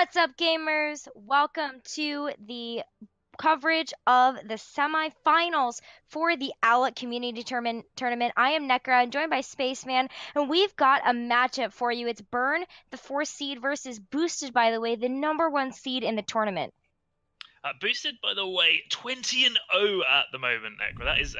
What's up, gamers? Welcome to the coverage of the semifinals for the Owlet Community Tournament. I am Nekkra and joined by Spaceman, and we've got a matchup for you. It's Burn, the 4th seed, versus Boosted, by the way, the #1 seed in the tournament. Boosted, by the way, 20-0 at the moment, Nekkra. That is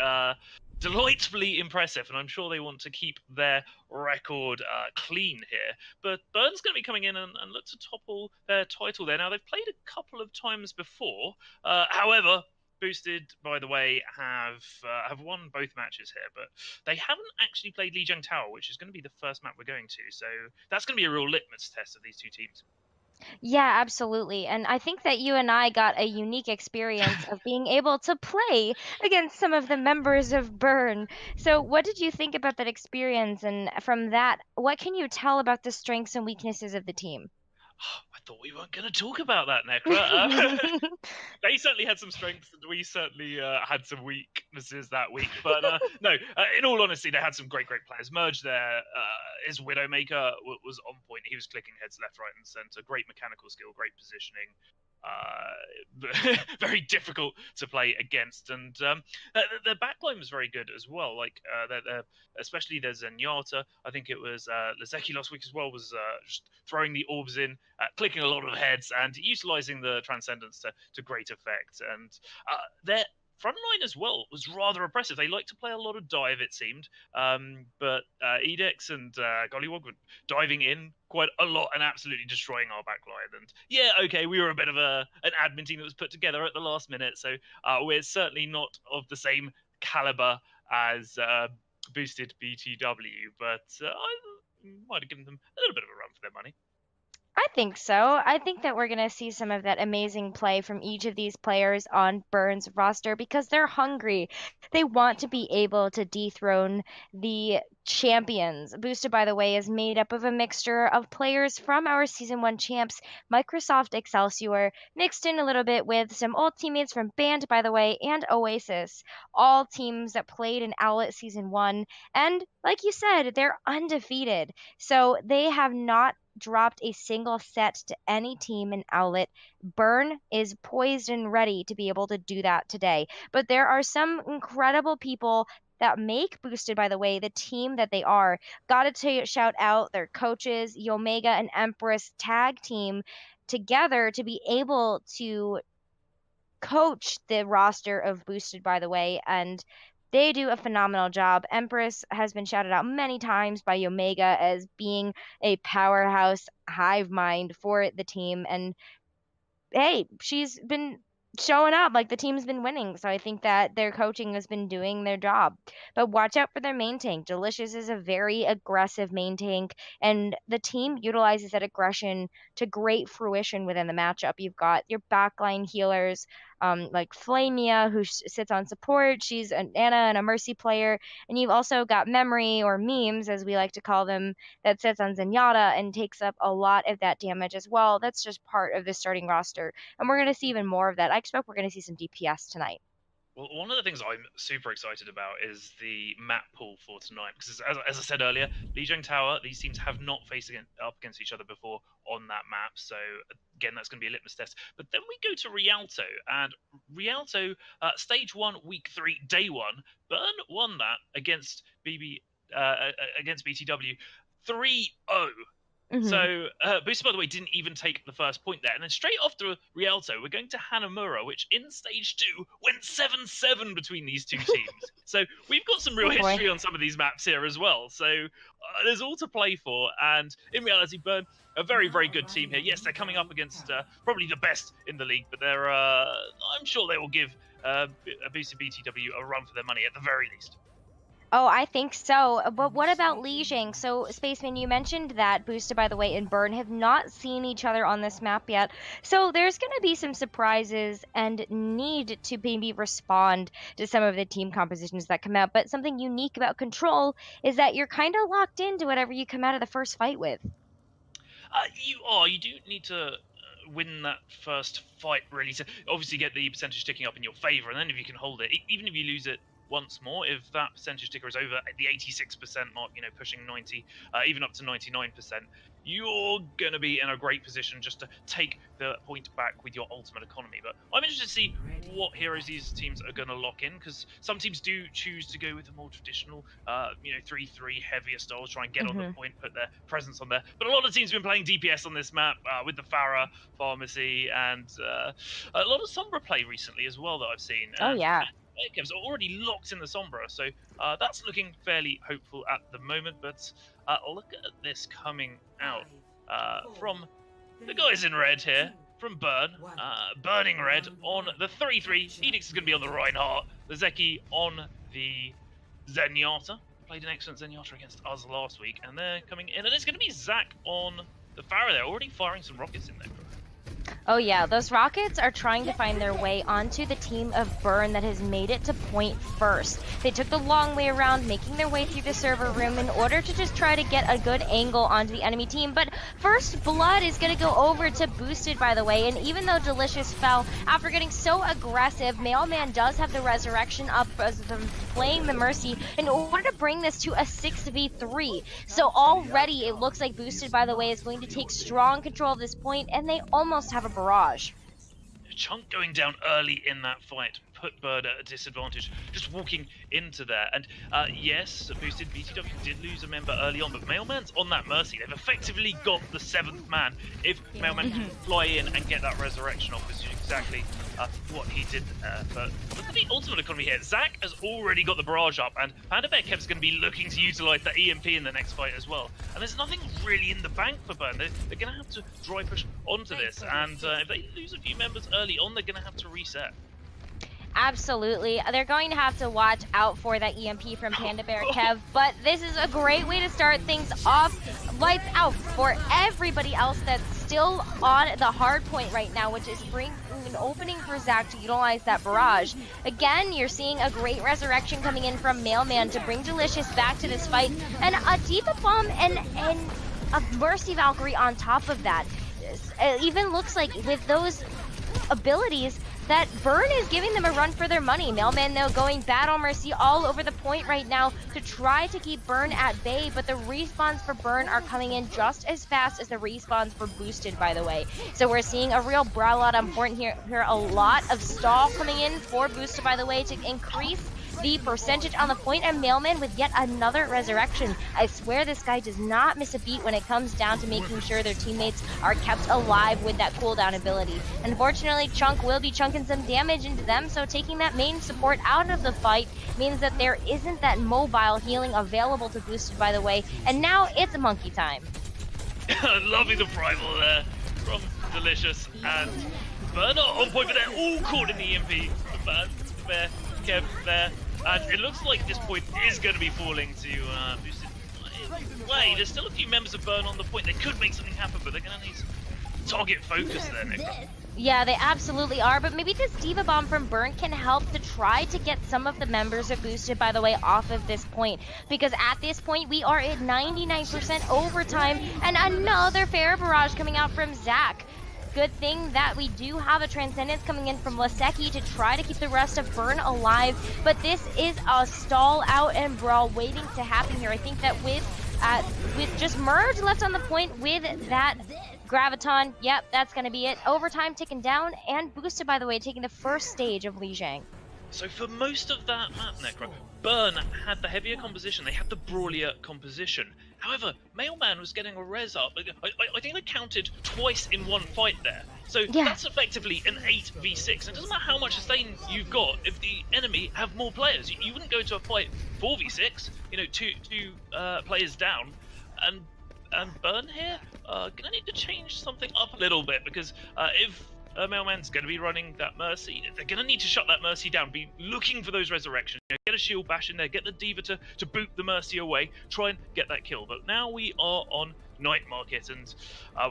delightfully impressive, and I'm sure they want to keep their record clean here. But Burn's going to be coming in and look to topple their title there. Now, they've played a couple of times before. However, Boosted, by the way, have won both matches here, but they haven't actually played Lijiang Tower, which is going to be the first map we're going to. So that's going to be a real litmus test of these two teams. Yeah, absolutely. And I think that you and I got a unique experience of being able to play against some of the members of Burn. So, what did you think about that experience? And from that, what can you tell about the strengths and weaknesses of the team? I thought we weren't going to talk about that, Nekkra. They certainly had some strengths, and we certainly had some weaknesses that week. But no, in all honesty, they had some great players. Merge there, his Widowmaker was on point. He was clicking heads left, right, and centre. Great mechanical skill, great positioning. Very difficult to play against, and their backline was very good as well. Like especially there's Zenyatta. I think it was Lijiang last week as well. Was just throwing the orbs in, clicking a lot of heads, and utilizing the transcendence to great effect. And their front line as well was rather impressive. They like to play a lot of dive, it seemed. But Edex and Gollywog were diving in quite a lot and absolutely destroying our backline. And yeah, okay, we were a bit of an admin team that was put together at the last minute, so we're certainly not of the same caliber as Boosted BTW, but I might have given them a little bit of a run for their money. I think so. I think that we're going to see some of that amazing play from each of these players on Burns' roster because they're hungry. They want to be able to dethrone the champions. Boosted, by the way, is made up of a mixture of players from our Season 1 champs, Microsoft Excelsior, mixed in a little bit with some old teammates from Band, by the way, and Oasis. All teams that played in Owlet Season 1. And like you said, they're undefeated. So they have not dropped a single set to any team in Owlet. Burn is poised and ready to be able to do that today. But there are some incredible people that make Boosted, by the way, the team that they are. Gotta shout out their coaches, Yomega and Empress tag team together to be able to coach the roster of Boosted, by the way, and they do a phenomenal job. Empress has been shouted out many times by Yomega as being a powerhouse hive mind for the team. And hey, she's been showing up. Like the team's been winning. So I think that their coaching has been doing their job. But watch out for their main tank. Delicious is a very aggressive main tank, and the team utilizes that aggression to great fruition within the matchup. You've got your backline healers, like Flamia, who sits on support. She's an Anna and a Mercy player. And you've also got Memory, or Memes, as we like to call them, that sits on Zenyatta and takes up a lot of that damage as well. That's just part of the starting roster. And we're going to see even more of that. I expect we're going to see some DPS tonight. Well, one of the things I'm super excited about is the map pool for tonight, because as I said earlier, Lijiang Tower, these teams have not faced up against each other before on that map, so again, that's going to be a litmus test. But then we go to Rialto, and Rialto, Stage 1, Week 3, Day 1, Burn won that against against BTW 3-0. So Booster, by the way, didn't even take the first point there. And then straight after Rialto, we're going to Hanamura, which in Stage 2 went 7-7 between these two teams. So we've got some real history on some of these maps here as well. So there's all to play for. And in reality, Burn, a very good team here. Yes, they're coming up against probably the best in the league, but they're I'm sure they will give Booster BTW a run for their money at the very least. Oh, I think so. But what about Lijiang? So, Spaceman, you mentioned that Boosted, by the way, and Burn have not seen each other on this map yet. So there's going to be some surprises and need to maybe respond to some of the team compositions that come out. But something unique about Control is that you're kind of locked into whatever you come out of the first fight with. You are. You do need to win that first fight, really, to obviously get the percentage ticking up in your favor. And then if you can hold it, even if you lose it once more. If that percentage ticker is over the 86% mark, you know, pushing 90, even up to 99%, you're going to be in a great position just to take the point back with your ultimate economy. But I'm interested to see what heroes these teams are going to lock in, because some teams do choose to go with the more traditional, you know, 3-3 heavier styles, try and get on the point, put their presence on there. But a lot of teams have been playing DPS on this map with the Pharah, Pharmacy, and a lot of Sombra play recently as well that I've seen. Oh And yeah. Kev's already locked in the Sombra, so that's looking fairly hopeful at the moment. But look at this coming out from the guys in red here, from Burn. Burning red on the 3-3. Edix is going to be on the Reinhardt. The Zeki on the Zenyatta. Played an excellent Zenyatta against us last week, and they're coming in. And it's going to be Zach on the Pharah. They're already firing some rockets in there. Oh yeah, those rockets are trying to find their way onto the team of Burn that has made it to point first. They took the long way around, making their way through the server room in order to just try to get a good angle onto the enemy team. But First Blood is going to go over to Boosted, by the way, and even though Delicious fell after getting so aggressive, Mailman does have the Resurrection up as them playing the Mercy in order to bring this to a 6v3. So already it looks like Boosted, by the way, is going to take strong control of this point, and they almost have a barrage. Chunk going down early in that fight put Bird at a disadvantage, just walking into there. And yes, Boosted BTW did lose a member early on, but Mailman's on that Mercy. They've effectively got the 7th man if Mailman can fly in and get that resurrection off, which is exactly what he did there. But look at the ultimate economy here. Zach has already got the barrage up, and Panda Bear Kev's going to be looking to utilize the EMP in the next fight as well. And there's nothing really in the bank for Burn. They're going to have to dry push onto this, and if they lose a few members early on, they're going to have to reset. Absolutely. They're going to have to watch out for that EMP from Panda Bear Kev, but this is a great way to start things off. Lights out for everybody else that's still on the hard point right now, which is bringing an opening for Zach to utilize that barrage. Again, you're seeing a great resurrection coming in from Mailman to bring Delicious back to this fight, and a Diva Bomb and a Mercy Valkyrie on top of that. It even looks like with those abilities that Burn is giving them a run for their money. Mailman, though, going Battle Mercy all over the point right now to try to keep Burn at bay, but the respawns for Burn are coming in just as fast as the respawns for Boosted, by the way. So we're seeing a real brawl out on point here. A lot of stall coming in for Boosted, by the way, to increase the percentage on the point, and Mailman with yet another resurrection. I swear this guy does not miss a beat when it comes down to making sure their teammates are kept alive with that cooldown ability. Unfortunately, Chunk will be chunking some damage into them, so taking that main support out of the fight means that there isn't that mobile healing available to Boosted, by the way, and now it's monkey time. Loving the primal there from Delicious, and Burner on point, but they're all caught in the EMP. Bear Kev there. And it looks like this point is going to be falling to Boosted. Way, there's still a few members of Burn on the point. They could make something happen, but they're going to need some target focus there, Nekkra. Yeah, they absolutely are, but maybe this Diva Bomb from Burn can help to try to get some of the members of Boosted, by the way, off of this point. Because at this point, we are at 99% overtime, and another fair barrage coming out from Zach. Good thing that we do have a Transcendence coming in from Laseki to try to keep the rest of Burn alive, but this is a stall out and brawl waiting to happen here. I think that with just Merge left on the point with that Graviton, yep, that's going to be it. Overtime ticking down, and Boosted, by the way, taking the first stage of Lijiang. So for most of that map, Nekkra, Burn had the heavier composition, they had the brawlier composition. However, Mailman was getting a res up. I think they counted twice in one fight there. So that's effectively an 8v6. And it doesn't matter how much sustain you've got if the enemy have more players. You wouldn't go to a fight 4v6, you know, two players down. And Burn here, gonna need to change something up a little bit, because if Mailman's going to be running that Mercy, they're going to need to shut that Mercy down, be looking for those resurrections, you know, get a shield bash in there, get the Diva to boot the Mercy away, try and get that kill. But now we are on Night Market, and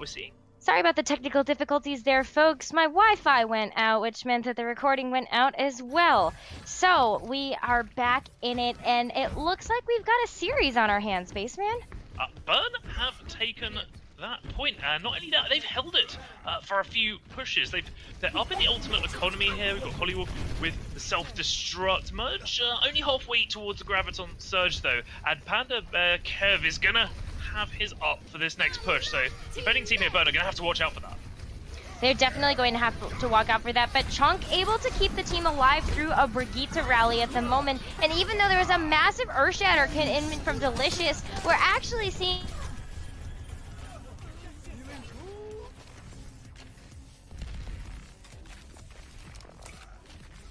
we're seeing... Sorry about the technical difficulties there, folks. My Wi-Fi went out, which meant that the recording went out as well. So, we are back in it, and it looks like we've got a series on our hands, Spaceman. Burn have taken that point, and not only that, they've held it for a few pushes. They're up in the ultimate economy here. We've got Hollywood with the self-destruct. Merge only halfway towards the Graviton Surge though, and Panda Bear Kev is gonna have his up for this next push, so defending team here, Burn, are gonna have to watch out for that. They're definitely going to have to walk out for that, but Chunk able to keep the team alive through a Brigitte rally at the moment, and even though there was a massive Earthshatter in from Delicious, we're actually seeing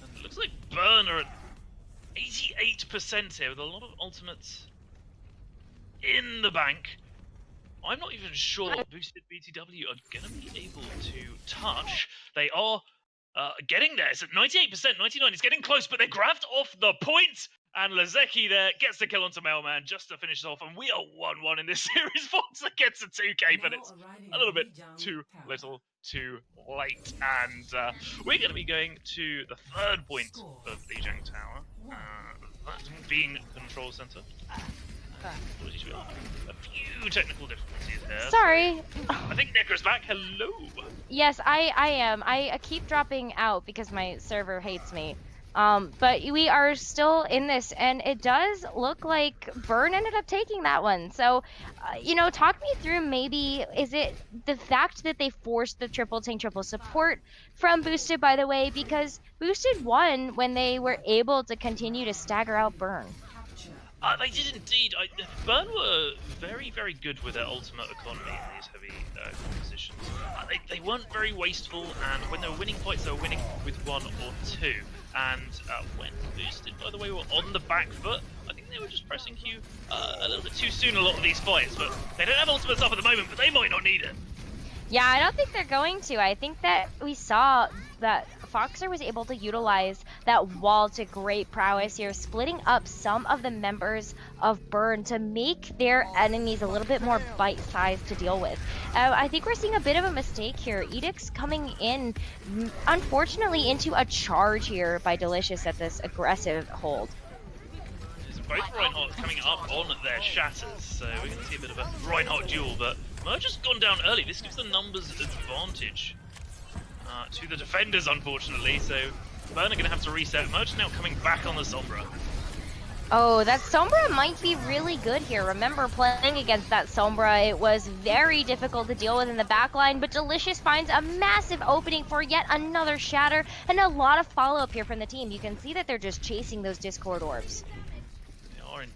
and it looks like Burn are at 88% here with a lot of ultimates in the bank. I'm not even sure what boosted BTW are going to be able to touch. They are getting there. It's at 98%, 99. It's getting close, but they grabbed off the point. And Lazeki there gets the kill onto Mailman just to finish off. And we are 1-1 in this series. Foxa gets a 2k, but it's a little bit too little, too late. And we're going to be going to the third point of Lijiang Tower. That being Control Center. A few technical difficulties here. Sorry. I think Nekkra's back. Hello. Yes, I am. I keep dropping out because my server hates me. But we are still in this, and it does look like Burn ended up taking that one. So, you know, talk me through maybe, is it the fact that they forced the triple tank, triple support from Boosted, by the way, because Boosted won when they were able to continue to stagger out Burn. They did indeed. Burn were very, very good with their ultimate economy in these heavy compositions. They weren't very wasteful, and when they were winning fights, they were winning with 1 or 2. And when Boosted, by the way, were on the back foot, I think they were just pressing Q a little bit too soon a lot of these fights. But they don't have ultimates up at the moment, but they might not need it. Yeah, I don't think they're going to. I think that we saw that Foxer was able to utilize that wall to great prowess here, splitting up some of the members of Burn to make their enemies a little bit more bite-sized to deal with. I think we're seeing a bit of a mistake here. Edict's coming in, unfortunately, into a charge here by Delicious at this aggressive hold. Both Reinhardt's coming up on their shatters, so we're going to see a bit of a Reinhardt duel, but Merge has gone down early. This gives the numbers advantage to the defenders, unfortunately, so Burn are going to have to reset. Merge is now coming back on the Sombra. Oh, that Sombra might be really good here. Remember playing against that Sombra, it was very difficult to deal with in the backline, but Delicious finds a massive opening for yet another shatter, and a lot of follow-up here from the team. You can see that they're just chasing those Discord orbs.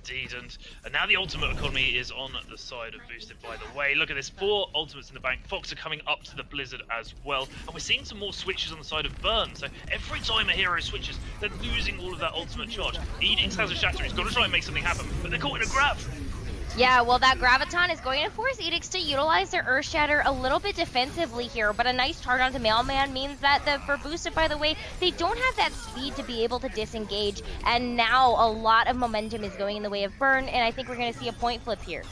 Indeed, and now the ultimate economy is on the side of Boosted, by the way. Look at this, 4 ultimates in the bank. Fox are coming up to the Blizzard as well, and we're seeing some more switches on the side of Burn, so every time a hero switches, they're losing all of that ultimate charge. Edicts has a shatter, he's got to try and make something happen, but they're caught in a grab. Yeah, well, that Graviton is going to force Edicts to utilize their Earthshatter a little bit defensively here, but a nice charge onto Mailman means that for Boosted, by the way, they don't have that speed to be able to disengage, and now a lot of momentum is going in the way of Burn, and I think we're going to see a point flip here.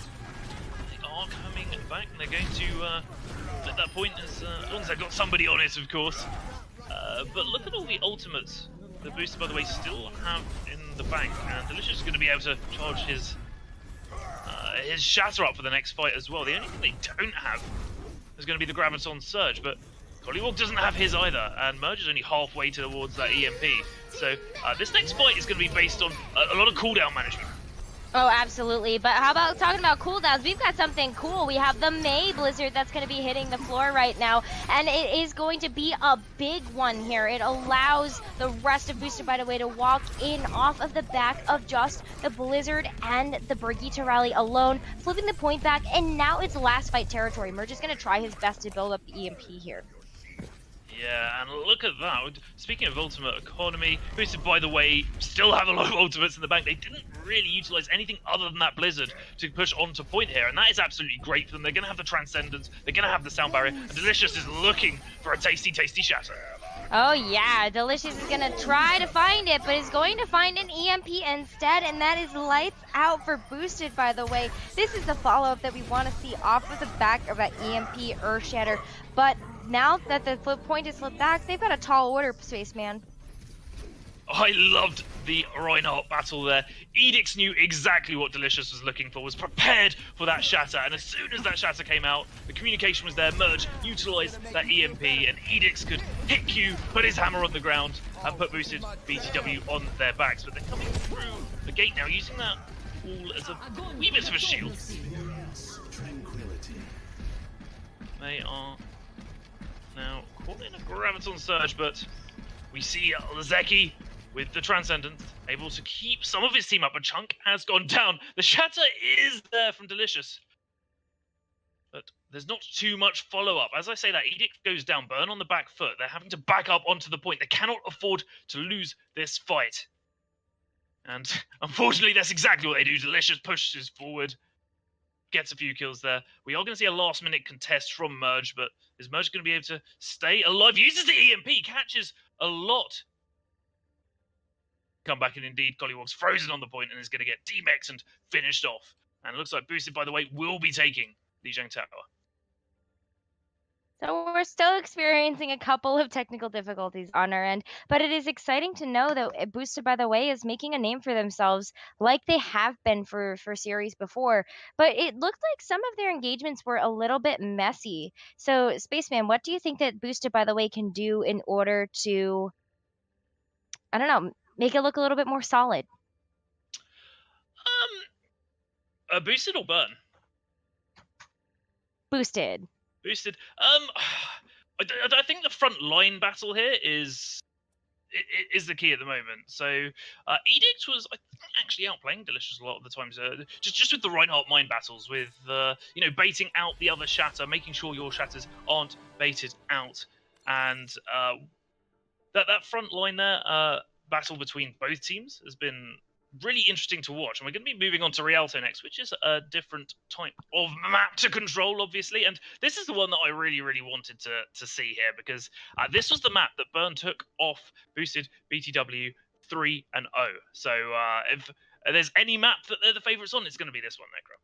They are coming back, and they're going to let that point as long as they've got somebody on it, of course. But look at all the ultimates that Boosted, by the way, still have in the bank, and Delicious is going to be able to charge his shatter up for the next fight as well. The only thing they don't have is going to be the Graviton Surge, but Gollywog doesn't have his either, and Merge is only halfway towards that EMP. So this next fight is going to be based on a lot of cooldown management. Oh, absolutely. But how about talking about cooldowns? We've got something cool. We have the May Blizzard that's going to be hitting the floor right now, and it is going to be a big one here. It allows the rest of Boosted, by the way, to walk in off of the back of just the Blizzard and the Brigitte rally alone, flipping the point back, and now it's last fight territory. Merge is going to try his best to build up the EMP here. Yeah, and look at that. Speaking of ultimate economy, Boosted, by the way, still have a lot of ultimates in the bank. They didn't really utilize anything other than that Blizzard to push onto point here, and that is absolutely great for them. They're going to have the Transcendence, they're going to have the Sound Barrier, and Delicious is looking for a tasty, tasty shatter. Oh yeah, Delicious is going to try to find it, but is going to find an EMP instead, and that is lights out for Boosted, by the way. This is the follow-up that we want to see off of the back of that EMP Earthshatter, but now that the flip point is flipped back, they've got a tall order, Spaceman. I loved the Reinhardt battle there. Edix knew exactly what Delicious was looking for, was prepared for that shatter, and as soon as that shatter came out, the communication was there. Merge utilised that EMP, and Edix could hit Q, put his hammer on the ground, and put boosted BTW on their backs. But they're coming through the gate now, using that wall as a wee bit of a shield. They are now caught in a Graviton Surge, but we see Zeki with the Transcendence, able to keep some of his team up. A chunk has gone down. The shatter is there from Delicious, but there's not too much follow-up. As I say that, Edict goes down, Burn on the back foot. They're having to back up onto the point. They cannot afford to lose this fight. And unfortunately, that's exactly what they do. Delicious pushes forward, gets a few kills there. We are going to see a last-minute contest from Merge, but is Merge going to be able to stay alive? Uses the EMP, catches a lot. Come back, and indeed, Collywog's frozen on the point and is going to get D-Mex and finished off. And it looks like Boosted, by the way, will be taking Lijiang Tower. So we're still experiencing a couple of technical difficulties on our end, but it is exciting to know that Boosted, by the way, is making a name for themselves like they have been for series before. But it looked like some of their engagements were a little bit messy. So, Spaceman, what do you think that Boosted, by the way, can do in order to, I don't know, make it look a little bit more solid? Boosted or Burn? Boosted. Boosted. I think the front line battle here is the key at the moment. So Edict was, I think, actually outplaying Delicious a lot of the times. Just with the Reinhardt mine battles, with baiting out the other shatter, making sure your shatters aren't baited out, and that front line there battle between both teams has been really interesting to watch. And we're going to be moving on to Rialto next, which is a different type of map to control, obviously. And this is the one that I really, really wanted to see here, because this was the map that Burn took off boosted BTW 3-0. So if there's any map that they're the favourites on, it's going to be this one, Nekkra.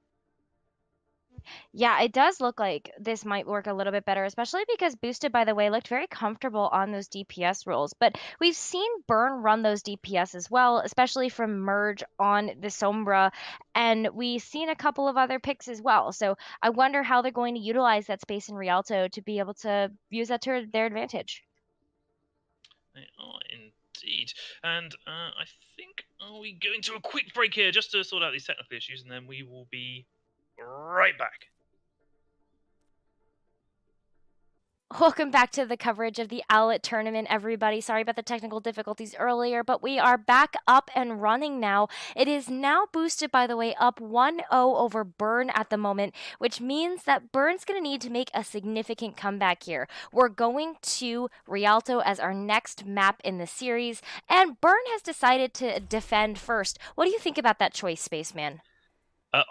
Yeah, it does look like this might work a little bit better, especially because Boosted, by the way, looked very comfortable on those DPS rolls. But we've seen Burn run those DPS as well, especially from Merge on the Sombra, and we've seen a couple of other picks as well. So I wonder how they're going to utilize that space in Rialto to be able to use that to their advantage. They are indeed. And I think, are we going to a quick break here just to sort out these technical issues, and then we will be right back. Welcome back to the coverage of the Owlet tournament, everybody. Sorry about the technical difficulties earlier, but we are back up and running now. It is now Boosted, by the way, up 1-0 over Burn at the moment, which means that Burn's going to need to make a significant comeback here. We're going to Rialto as our next map in the series, and Burn has decided to defend first. What do you think about that choice, Spaceman?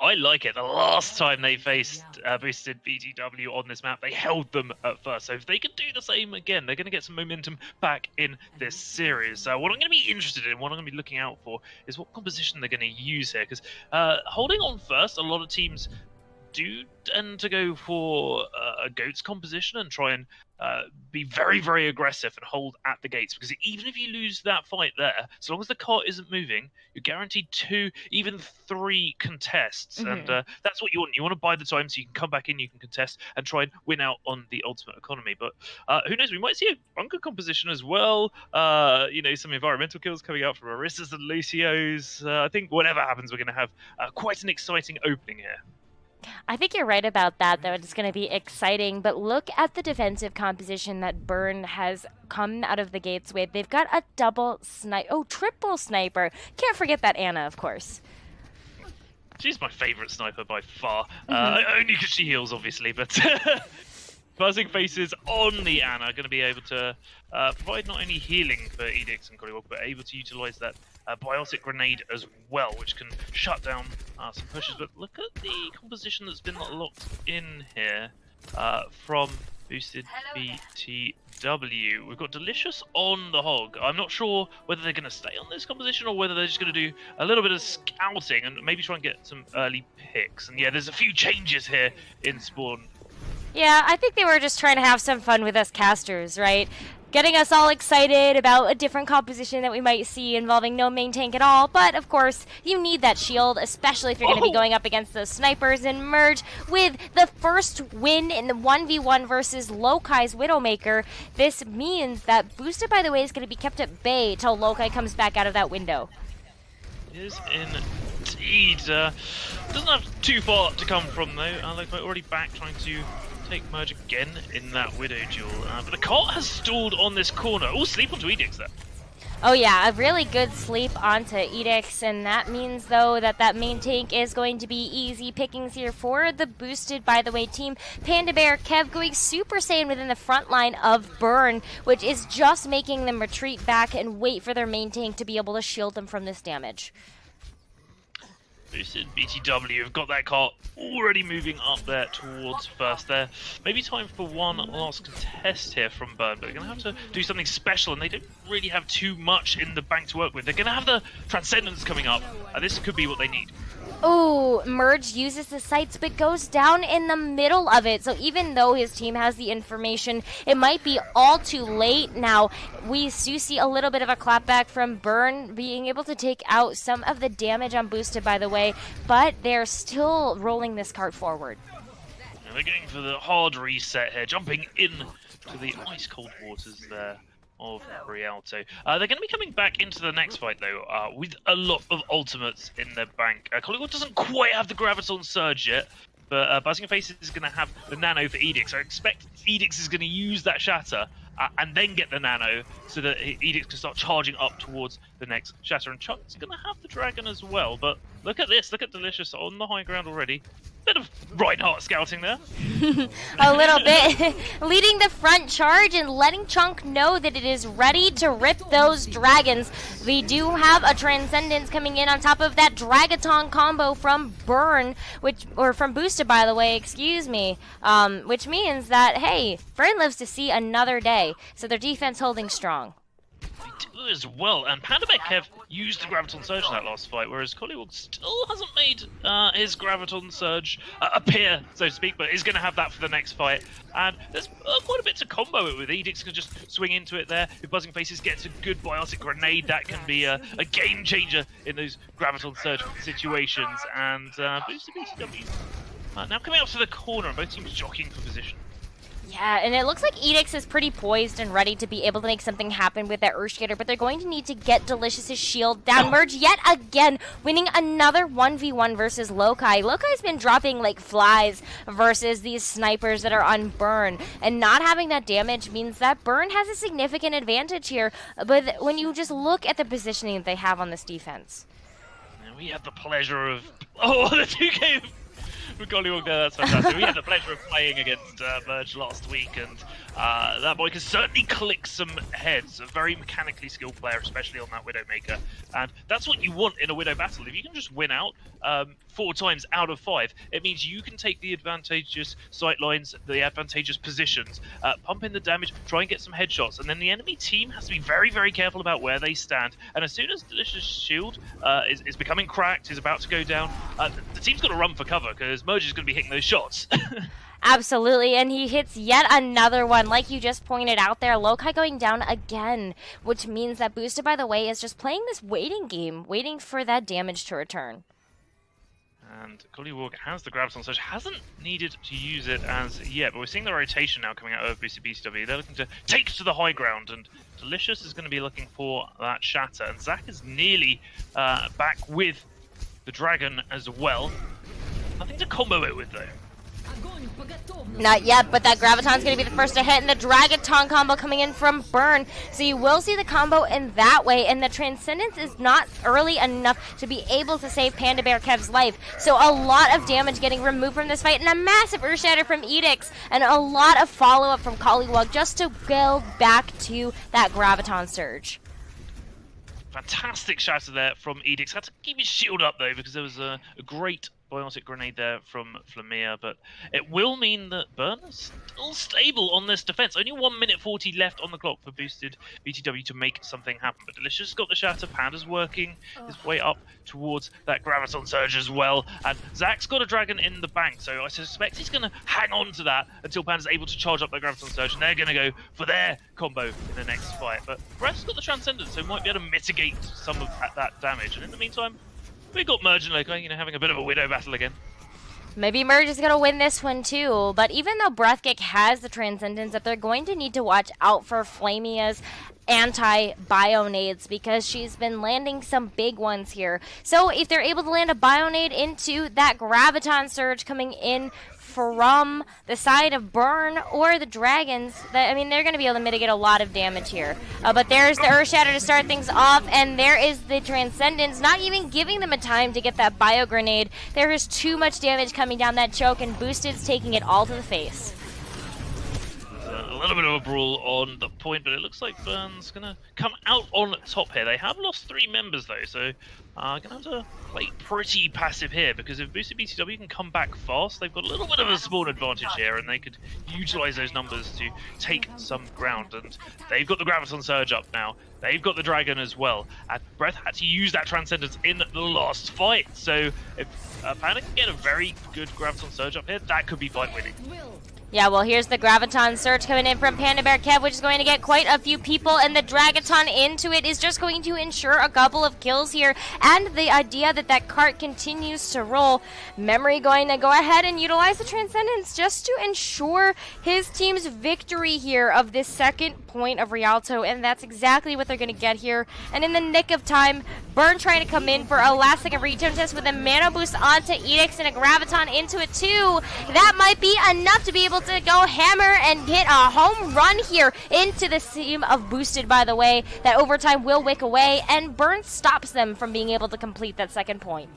I like it. The last time they faced boosted BTW on this map, they held them at first. So if they can do the same again, they're going to get some momentum back in this series. So what I'm going to be interested in, what I'm going to be looking out for, is what composition they're going to use here. Because holding on first, a lot of teams do tend to go for a goats composition and try and be very, very aggressive and hold at the gates, because even if you lose that fight there, as long as the cart isn't moving, you're guaranteed 2, even 3 contests. And that's what you want. You want to buy the time so you can come back in, you can contest and try and win out on the ultimate economy. But who knows, we might see a bunker composition as well. Some environmental kills coming out from Aristas and Lucios. I think whatever happens, we're going to have quite an exciting opening here. I think you're right about that, though. It's going to be exciting. But look at the defensive composition that Burn has come out of the gates with. They've got a triple sniper. Can't forget that Anna, of course. She's my favourite sniper by far. Only because she heals, obviously. But Buzzing Faces on the Anna are going to be able to provide not only healing for Edix and Collywog, but able to utilise that biotic grenade as well, which can shut down some pushes. But look at the composition that's been locked in here from boosted BTW. We've got Delicious on the Hog. I'm not sure whether they're going to stay on this composition or whether they're just going to do a little bit of scouting and maybe try and get some early picks. And yeah, there's a few changes here in Spawn. Yeah, I think they were just trying to have some fun with us casters, right? getting us all excited about a different composition that we might see involving no main tank at all. But of course, you need that shield, especially if you're going to be going up against those snipers. And Merge with the first win in the 1v1 versus Lokai's Widowmaker. This means that Boosted, by the way, is going to be kept at bay till Lokai comes back out of that window. Is indeed. Doesn't have too far to come from though. Lokai already back trying to take Merge again in that Widow duel. But the cart has stalled on this corner. Oh, sleep onto Edix there. Oh yeah, a really good sleep onto Edix, and that means though that that main tank is going to be easy pickings here for the Boosted, by the way, team. Panda Bear Kev going Super Saiyan within the front line of Burn, which is just making them retreat back and wait for their main tank to be able to shield them from this damage. Boosted BTW have got that cart already moving up there towards first there. Maybe time for one last contest here from Burn, but they're going to have to do something special, and they don't really have too much in the bank to work with. They're going to have the Transcendence coming up, and this could be what they need. Oh, Merge uses the sights but goes down in the middle of it. So even though his team has the information, it might be all too late. Now, we do see a little bit of a clapback from Burn being able to take out some of the damage on Boosted, by the way, but they're still rolling this cart forward. And they're going for the hard reset here, jumping in to the ice-cold waters there of Rialto. They're going to be coming back into the next fight though, with a lot of ultimates in their bank. Collingwood doesn't quite have the Graviton Surge yet, but Buzzing Face is going to have the Nano for Edix. I expect Edix is going to use that Shatter and then get the Nano so that Edix can start charging up towards the next Shatter. And Chuck's going to have the Dragon as well, but look at this, look at Delicious on the high ground already. Bit of Reinhardt scouting there. A little bit. Leading the front charge and letting Chunk know that it is ready to rip those dragons. We do have a Transcendence coming in on top of that Dragaton combo from Burn, from Boosted, by the way, excuse me. Which means that, hey, Burn lives to see another day. So their defense holding strong. They do as well, and Panda Bear Kev used the Graviton Surge in that last fight, whereas Collywog still hasn't made his Graviton Surge appear, so to speak, but is going to have that for the next fight. And there's quite a bit to combo it with. Edix can just swing into it there. If Buzzing Faces gets a good biotic grenade, that can be a game changer in those Graviton Surge situations. And Boosted BTW now coming up to the corner, and both teams jockeying for position. Yeah, and it looks like Edix is pretty poised and ready to be able to make something happen with that Earthshaker, but they're going to need to get Delicious's shield down. Merge yet again, winning another 1v1 versus Lokai. Lokai's been dropping like flies versus these snipers that are on Burn, and not having that damage means that Burn has a significant advantage here, but when you just look at the positioning that they have on this defense. And we had the pleasure of... Oh, the 2K... Collywog there, that's fantastic. We had the pleasure of playing against Merge last week, and that boy can certainly click some heads. A very mechanically skilled player, especially on that Widowmaker. And that's what you want in a Widow battle. If you can just win out 4 times out of 5, it means you can take the advantageous sight lines, the advantageous positions, pump in the damage, try and get some headshots, and then the enemy team has to be very, very careful about where they stand. And as soon as Delicious' shield is becoming cracked, is about to go down, the team's got to run for cover, because Merge is going to be hitting those shots. Absolutely, and he hits yet another one, like you just pointed out there. Lokai going down again, which means that Boosted, by the way, is just playing this waiting game, waiting for that damage to return. And Collywog has the Graviton Surge, hasn't needed to use it as yet, but we're seeing the rotation now coming out of Boosted BTW. They're looking to take to the high ground, and Delicious is going to be looking for that Shatter, and Zach is nearly back with the Dragon as well. Nothing to combo it with, though. Not yet, but that Graviton's going to be the first to hit, and the Dragaton combo coming in from Burn. So you will see the combo in that way, and the Transcendence is not early enough to be able to save Panda Bear Kev's life. So a lot of damage getting removed from this fight, and a massive Earthshatter from Edix, and a lot of follow-up from Collywog just to build back to that Graviton Surge. Fantastic shatter there from Edix. Had to keep his shield up, though, because there was a great biotic grenade there from Flamir, but it will mean that Burn is still stable on this defense. Only 1 minute 40 left on the clock for boosted BTW to make something happen. But Delicious got the shatter, Panda's working his way up towards that Graviton Surge as well, and Zach's got a dragon in the bank, so I suspect he's going to hang on to that until Panda's able to charge up that Graviton Surge, and they're going to go for their combo in the next fight. But Breath's got the Transcendence, so might be able to mitigate some of that damage, and in the meantime, we got Merge and Loco, having a bit of a Widow battle again. Maybe Merge is going to win this one too, but even though Breathkick has the Transcendence, that they're going to need to watch out for Flamia's anti-Bionades because she's been landing some big ones here. So if they're able to land a Bionade into that Graviton Surge coming in from the side of Burn or the Dragons, they're going to be able to mitigate a lot of damage here. But there's the Earth Shatter to start things off, and there is the Transcendence, not even giving them a time to get that Bio Grenade. There is too much damage coming down that choke, and Boosted's taking it all to the face. A little bit of a brawl on the point, but it looks like Burn's going to come out on top here. They have lost 3 members though, so going to have to play pretty passive here, because if Boosted BTW can come back fast, they've got a little bit of a small advantage here, and they could utilize those numbers to take some ground. And they've got the Graviton Surge up now. They've got the Dragon as well. And Breath had to use that Transcendence in the last fight, so if Panda can get a very good Graviton Surge up here, that could be fight winning. Yeah, well, here's the Graviton Surge coming in from Panda Bear Kev, which is going to get quite a few people, and the Dragaton into it is just going to ensure a couple of kills here, and the idea that that cart continues to roll. Memory going to go ahead and utilize the Transcendence just to ensure his team's victory here of this second point of Rialto, and that's exactly what they're going to get here. And in the nick of time, Burn trying to come in for a last-second return test with a mana boost onto Edix and a Graviton into it too. That might be enough to be able to go hammer and hit a home run here into the team of Boosted, by the way. That overtime will wick away, and Burn stops them from being able to complete that second point.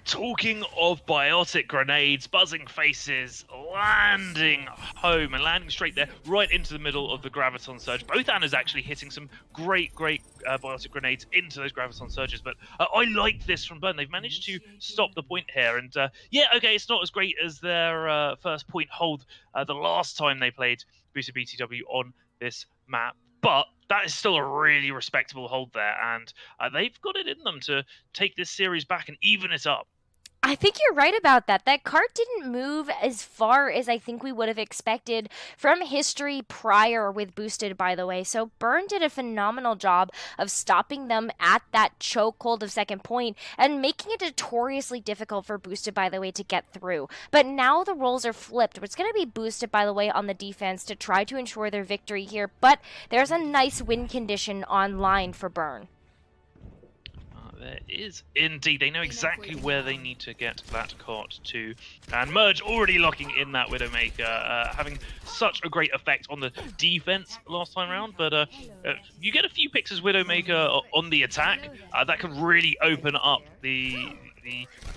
Talking of biotic grenades, buzzing faces, landing home and landing straight there, right into the middle of the Graviton Surge. Both Annas actually hitting some great biotic grenades into those Graviton Surges, but I like this from Burn. They've managed to stop the point here, and yeah, okay, it's not as great as their first point hold the last time they played Boosted BTW on this map, but that is still a really respectable hold there, and they've got it in them to take this series back and even it up. I think you're right about that. That cart didn't move as far as I think we would have expected from history prior with Boosted, by the way. So Burn did a phenomenal job of stopping them at that chokehold of second point and making it notoriously difficult for Boosted, by the way, to get through. But now the roles are flipped. It's going to be Boosted, by the way, on the defense to try to ensure their victory here. But there's a nice win condition online for Burn. There is indeed. They know exactly where they need to get that cart to. And Merge already locking in that Widowmaker, having such a great effect on the defense last time around. But you get a few picks as Widowmaker on the attack. That can really open up the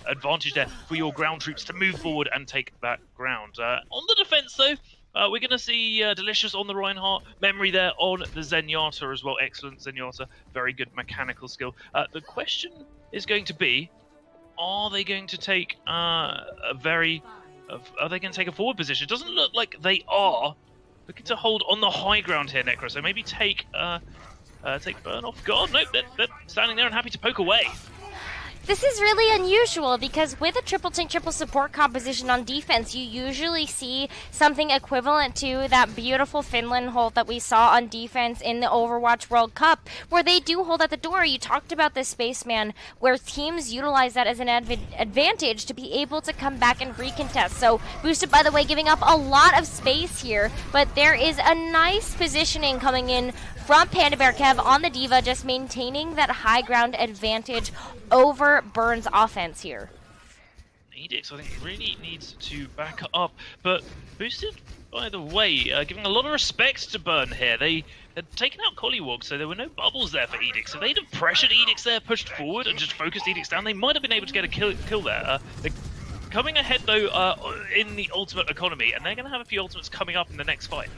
advantage there for your ground troops to move forward and take that ground. On the defense, though, we're going to see Delicious on the Reinhardt, Memory there on the Zenyatta as well. Excellent Zenyatta, very good mechanical skill. The question is going to be, are they going to take are they going to take a forward position? It doesn't look like they are. Looking to hold on the high ground here, Nekkra, so maybe take Burn off guard. Nope, they're standing there and happy to poke away. This is really unusual because with a triple tank, triple support composition on defense, you usually see something equivalent to that beautiful Finland hold that we saw on defense in the Overwatch World Cup, where they do hold at the door. You talked about the Spaceman, where teams utilize that as an advantage to be able to come back and recontest. So Boosted, by the way, giving up a lot of space here, but there is a nice positioning coming in from Panda Bear Kev on the Diva, just maintaining that high ground advantage over Burn's offense here. Edix, I think, really needs to back up, but Boosted, by the way, giving a lot of respect to Burn here. They had taken out Collywog, so there were no bubbles there for Edix. So they'd have pressured Edix there, pushed forward, and just focused Edix down. They might have been able to get a kill there. They're coming ahead, though, in the ultimate economy, and they're going to have a few ultimates coming up in the next fight.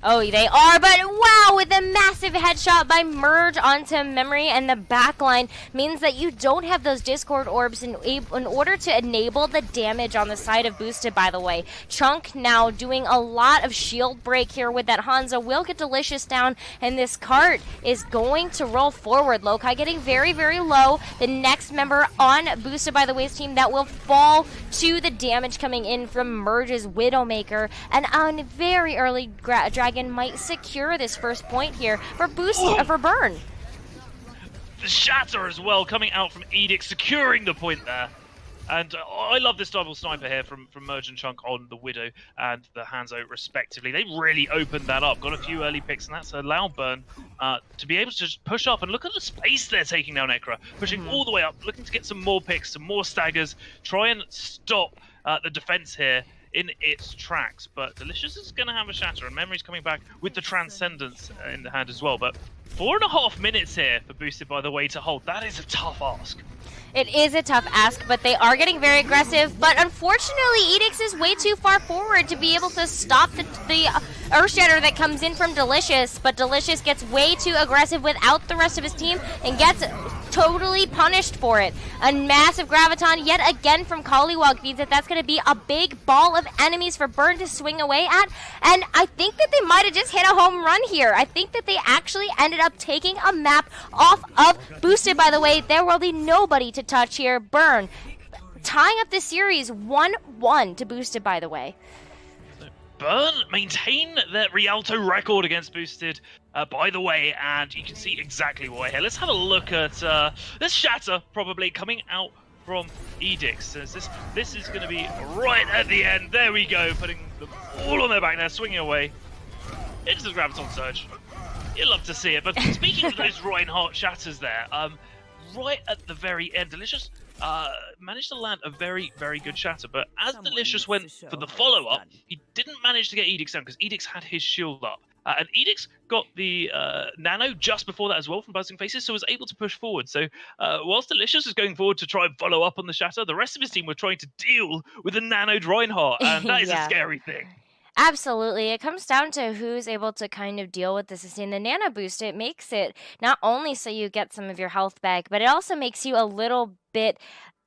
Oh, they are, but wow, with a massive headshot by Merge onto Memory, and the backline means that you don't have those Discord orbs in order to enable the damage on the side of Boosted, by the way. Chunk now doing a lot of shield break here with that Hanzo. Will get Delicious down, and this cart is going to roll forward. Lokai getting very, very low. The next member on Boosted, by the way's team that will fall to the damage coming in from Merge's Widowmaker, and on very early Dragon might secure this first point here for for Burn. The Shatter as well coming out from Edict, securing the point there. And I love this double sniper here from Merge and Chunk on the Widow and the Hanzo respectively. They really opened that up, got a few early picks, and that's allowed Burn to be able to just push up. And look at the space they're taking now, Nekkra. Pushing all the way up, looking to get some more picks, some more staggers, try and stop the defense here in its tracks. But Delicious is going to have a Shatter, and Memory's coming back with the Transcendence in the hand as well. But 4.5 minutes here for Boosted, by the way, to hold. That is a tough ask. It is a tough ask, but they are getting very aggressive. But unfortunately, Edix is way too far forward to be able to stop the Earthshatter that comes in from Delicious. But Delicious gets way too aggressive without the rest of his team and gets totally punished for it. A massive Graviton yet again from Collywog means that that's going to be a big ball of enemies for Burn to swing away at. And I think that they might have just hit a home run here. I think that they actually ended up taking a map off of Boosted, by the way. There will be nobody to touch here. Burn tying up the series 1-1 to Boosted, by the way. Burn maintain their Rialto record against Boosted, by the way, and you can see exactly why here. Let's have a look at this Shatter probably coming out from Edix. This is going to be right at the end. There we go, putting them all on their back there, swinging away into the Graviton Surge. You'd love to see it, but speaking of those Reinhardt Shatters there, right at the very end, Delicious managed to land a very, very good Shatter, but as Delicious went for the follow-up, he didn't manage to get Edix down because Edix had his shield up. And Edix got the Nano just before that as well from Buzzing Faces, so was able to push forward. So whilst Delicious was going forward to try and follow up on the Shatter, the rest of his team were trying to deal with the Nanoed Reinhardt, and that is a scary thing. Absolutely. It comes down to who's able to kind of deal with the sustain. The Nano Boost, it makes it not only so you get some of your health back, but it also makes you a little bit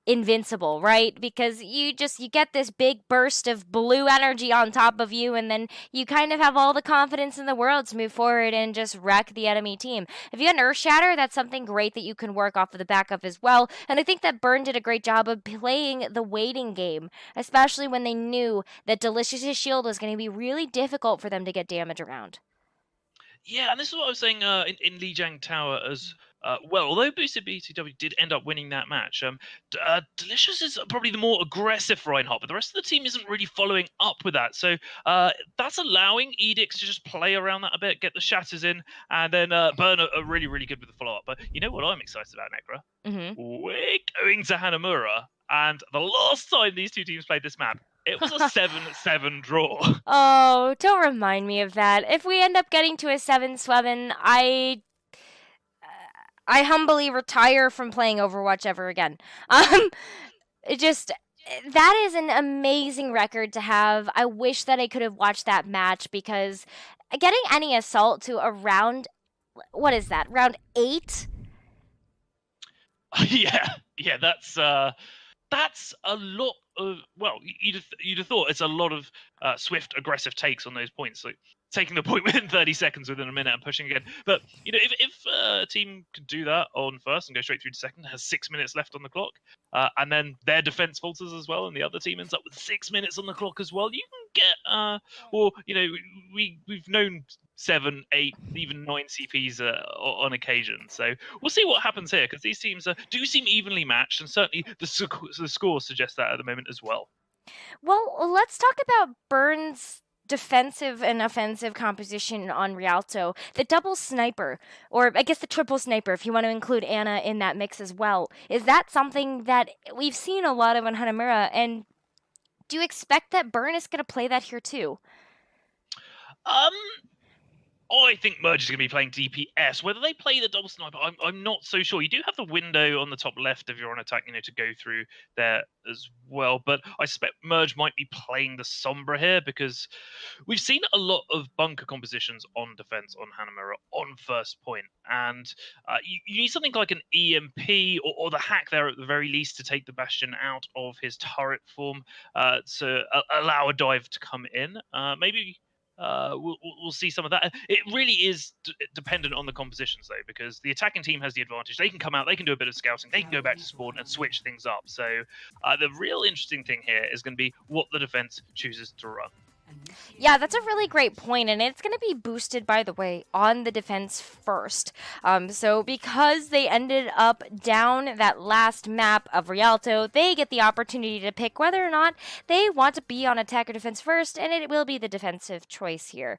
invincible, right? Because you get this big burst of blue energy on top of you, and then you kind of have all the confidence in the world to move forward and just wreck the enemy team. If you had an Earth Shatter, that's something great that you can work off of the back of as well. And I think that Burn did a great job of playing the waiting game, especially when they knew that Delicious's shield was going to be really difficult for them to get damage around. Yeah, and this is what I was saying in Lijiang Tower as well. Although Boosted BTW did end up winning that match, Delicious is probably the more aggressive Reinhardt, but the rest of the team isn't really following up with that. So that's allowing Edix to just play around that a bit, get the Shatters in, and then Burn are really, really good with the follow-up. But you know what I'm excited about, Nekkra? We're going to Hanamura, and the last time these two teams played this map, it was a 7-7 draw. Oh, don't remind me of that. If we end up getting to a 7-7, I humbly retire from playing Overwatch ever again. That is an amazing record to have. I wish that I could have watched that match, because getting any assault to around, what is that, round 8? Yeah, that's a lot of, well, you'd have thought it's a lot of swift, aggressive takes on those points, like taking the point within 30 seconds, within a minute, and pushing again. But if a team can do that on first and go straight through to second, has 6 minutes left on the clock, and then their defense falters as well, and the other team ends up with 6 minutes on the clock as well, you can get, we've known 7, 8, even 9 CPs on occasion. So we'll see what happens here, because these teams do seem evenly matched, and certainly the scores suggest that at the moment as well. Well, let's talk about Burn's defensive and offensive composition on Rialto. The double sniper, or I guess the triple sniper, if you want to include Anna in that mix as well. Is that something that we've seen a lot of on Hanamura, and do you expect that Burn is going to play that here too? I think Merge is going to be playing DPS. Whether they play the double sniper, I'm not so sure. You do have the window on the top left if you're on attack, to go through there as well. But I suspect Merge might be playing the Sombra here because we've seen a lot of bunker compositions on defense on Hanamura on first point, and you need something like an EMP or the hack there at the very least to take the Bastion out of his turret form to allow a dive to come in. Maybe. We'll see some of that. It really is dependent on the compositions, though, because the attacking team has the advantage. They can come out, they can do a bit of scouting, they can go back to spawn and switch things up. So the real interesting thing here is going to be what the defense chooses to run. Yeah, that's a really great point, and it's going to be boosted, by the way, on the defense first. So because they ended up down that last map of Rialto, they get the opportunity to pick whether or not they want to be on attack or defense first, and it will be the defensive choice here.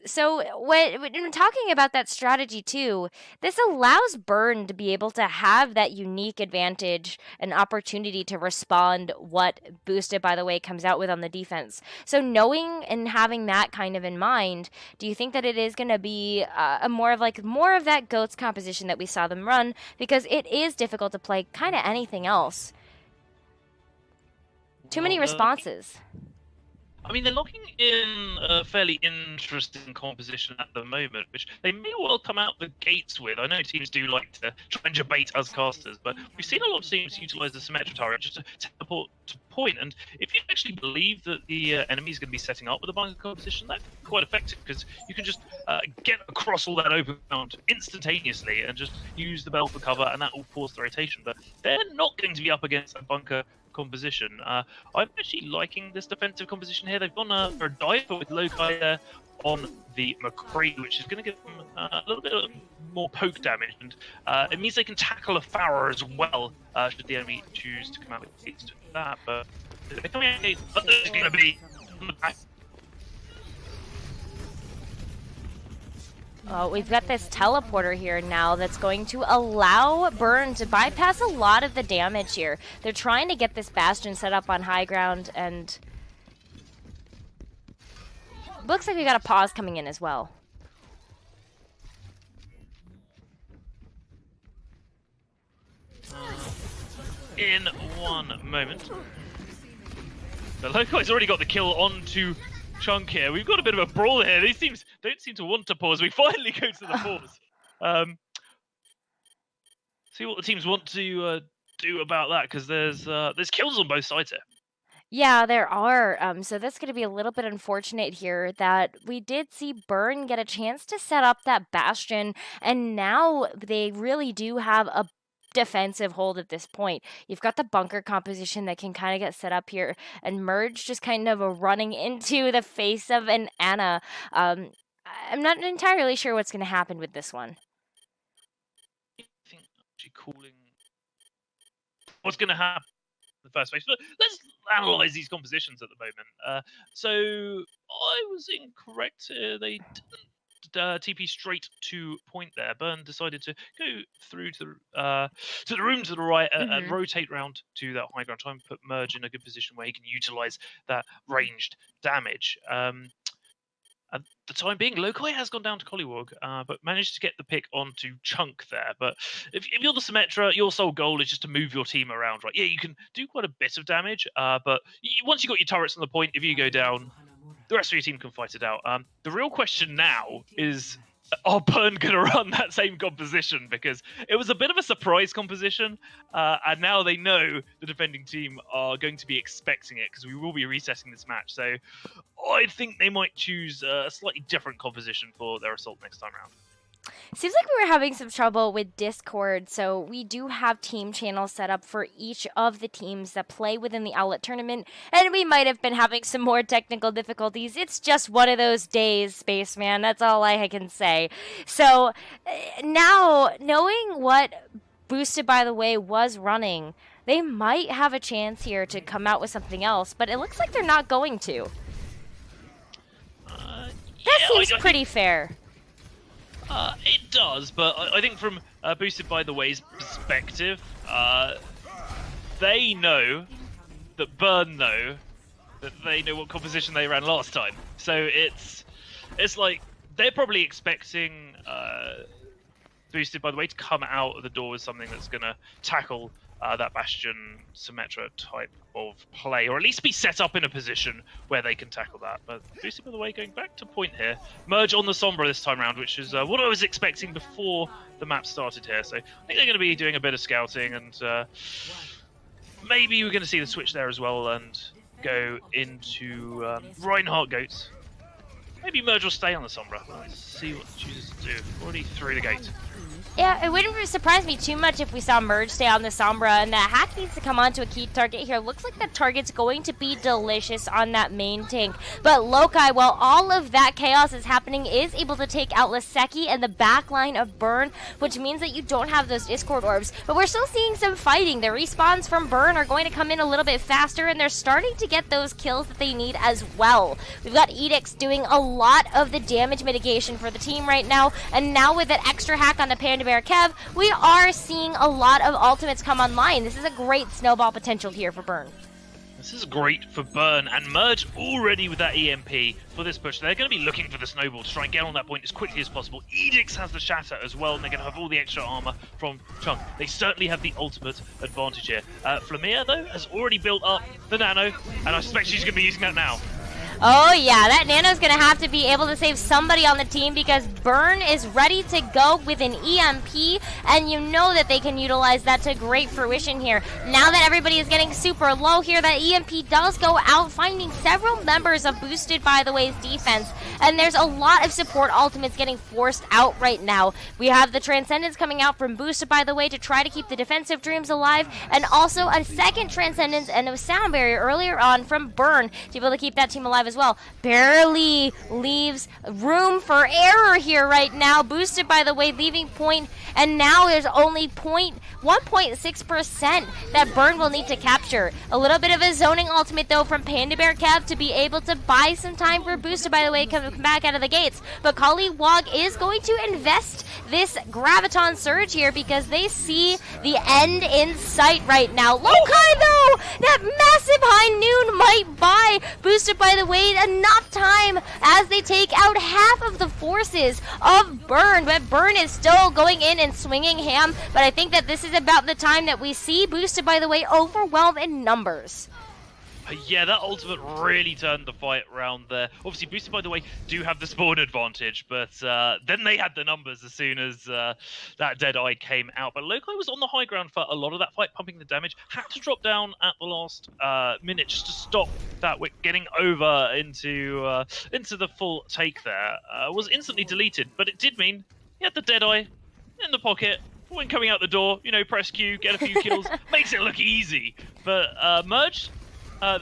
So when talking about that strategy too, this allows Burn to be able to have that unique advantage and opportunity to respond what Boosted, by the way, comes out with on the defense. So knowing and having that kind of in mind, do you think that it is going to be more of that GOATS composition that we saw them run? Because it is difficult to play kind of anything else. Too many responses. I mean, they're locking in a fairly interesting composition at the moment, which they may well come out the gates with. I know teams do like to try and debate us casters, but we've seen a lot of teams utilize the Symmetra turret just to teleport to point. And if you actually believe that the enemy is going to be setting up with a bunker composition, that's quite effective because you can just get across all that open ground instantaneously and just use the bell for cover, and that will force the rotation. But they're not going to be up against a bunker composition. I'm actually liking this defensive composition here. They've gone for a dive with Lokai there on the McCree, which is going to give them a little bit more poke damage, and it means they can tackle a Farah as well should the enemy choose to come out against that. But they're coming out against, it's going to be on the back. We've got this teleporter here now that's going to allow Burn to bypass a lot of the damage here. They're trying to get this Bastion set up on high ground, and looks like we got a pause coming in as well. In one moment. The Lokai's already got the kill onto Chunk here. We've got a bit of a brawl here. These teams don't seem to want to pause. We finally go to the pause. See what the teams want to do about that, because there's kills on both sides here. Yeah, there are. So that's going to be a little bit unfortunate here that we did see Burn get a chance to set up that Bastion, and now they really do have a defensive hold at this point. You've got the bunker composition that can kind of get set up here, and Merge just kind of running into the face of an Ana. I'm not entirely sure what's going to happen with this one. I think actually calling what's going to happen in the first place. But let's analyze these compositions at the moment. So I was incorrect. They didn't TP straight to point there. Burn decided to go through to the room to the right and rotate round to that high ground. Try and put Merge in a good position where he can utilize that ranged damage. At the time being, Lokai has gone down to Collywog, but managed to get the pick onto Chunk there. But if you're the Symmetra, your sole goal is just to move your team around, right? Yeah, you can do quite a bit of damage, but once you've got your turrets on the point, if you go down, the rest of your team can fight it out. The real question now is, are Burn going to run that same composition? Because it was a bit of a surprise composition, and now they know the defending team are going to be expecting it, because we will be resetting this match. So I think they might choose a slightly different composition for their assault next time around. Seems like we were having some trouble with Discord, so we do have team channels set up for each of the teams that play within the Owlet tournament, and we might have been having some more technical difficulties. It's just one of those days, Spaceman. That's all I can say. So now, knowing what Boosted, by the way, was running, they might have a chance here to come out with something else, but it looks like they're not going to. That seems pretty fair. It does, but I think from Boosted by the Way's perspective, they know that Burn know that they know what composition they ran last time. So it's like they're probably expecting Boosted, by the way, to come out of the door with something that's going to tackle that Bastion Symmetra type of play, or at least be set up in a position where they can tackle that. But Boosted, by the way, going back to point here. Merge on the Sombra this time around, which is what I was expecting before the map started here. So I think they're going to be doing a bit of scouting, and maybe we're going to see the switch there as well and go into Reinhardt Goats. Maybe Merge will stay on the Sombra. Let's see what it chooses to do. Already through the gate. Yeah, it wouldn't surprise me too much if we saw Merge stay on the Sombra, and that Hack needs to come onto a key target here. Looks like that target's going to be Delicious on that main tank. But Lokai, while all of that chaos is happening, is able to take out Lisecki and the back line of Burn, which means that you don't have those Discord orbs. But we're still seeing some fighting. The respawns from Burn are going to come in a little bit faster, and they're starting to get those kills that they need as well. We've got Edicts doing a lot of the damage mitigation for the team right now, and now with that extra hack on the Panda Bear Kev, we are seeing a lot of ultimates come online. This is a great snowball potential here for Burn. This is great for Burn, and Merge already with that EMP for this push. They're going to be looking for the snowball to try and get on that point as quickly as possible. Edicts has the shatter as well, and they're going to have all the extra armor from Chunk. They certainly have the ultimate advantage here. Flamea, though, has already built up the nano, and I suspect she's going to be using that now. Oh yeah, that Nano's going to have to be able to save somebody on the team because Burn is ready to go with an EMP, and you know that they can utilize that to great fruition here. Now that everybody is getting super low here, that EMP does go out, finding several members of Boosted, by the way's defense, and there's a lot of support ultimates getting forced out right now. We have the Transcendence coming out from Boosted, by the way, to try to keep the defensive dreams alive, and also a second Transcendence and a Sound Barrier earlier on from Burn to be able to keep that team alive as well. Barely leaves room for error here right now. Boosted, by the way, leaving point, and now there's only 1.6% that Burn will need to capture. A little bit of a zoning ultimate, though, from Panda Bear Kev to be able to buy some time for Boosted, by the way, come back out of the gates. But Kali Wog is going to invest this Graviton Surge here because they see the end in sight right now. Lokai, though, that massive high noon might buy Boosted, by the way, enough time as they take out half of the forces of Burn, but Burn is still going in and swinging ham. But I think that this is about the time that we see Boosted, by the way, overwhelm in numbers. Yeah, that ultimate really turned the fight around there. Obviously, Boosted, by the way, do have the spawn advantage, but then they had the numbers as soon as that Deadeye came out. But Lokai was on the high ground for a lot of that fight, pumping the damage. Had to drop down at the last minute just to stop that Wick getting over into the full take there. Was instantly deleted, but it did mean he had the Deadeye in the pocket. When coming out the door, you know, press Q, get a few kills, makes it look easy. But Merge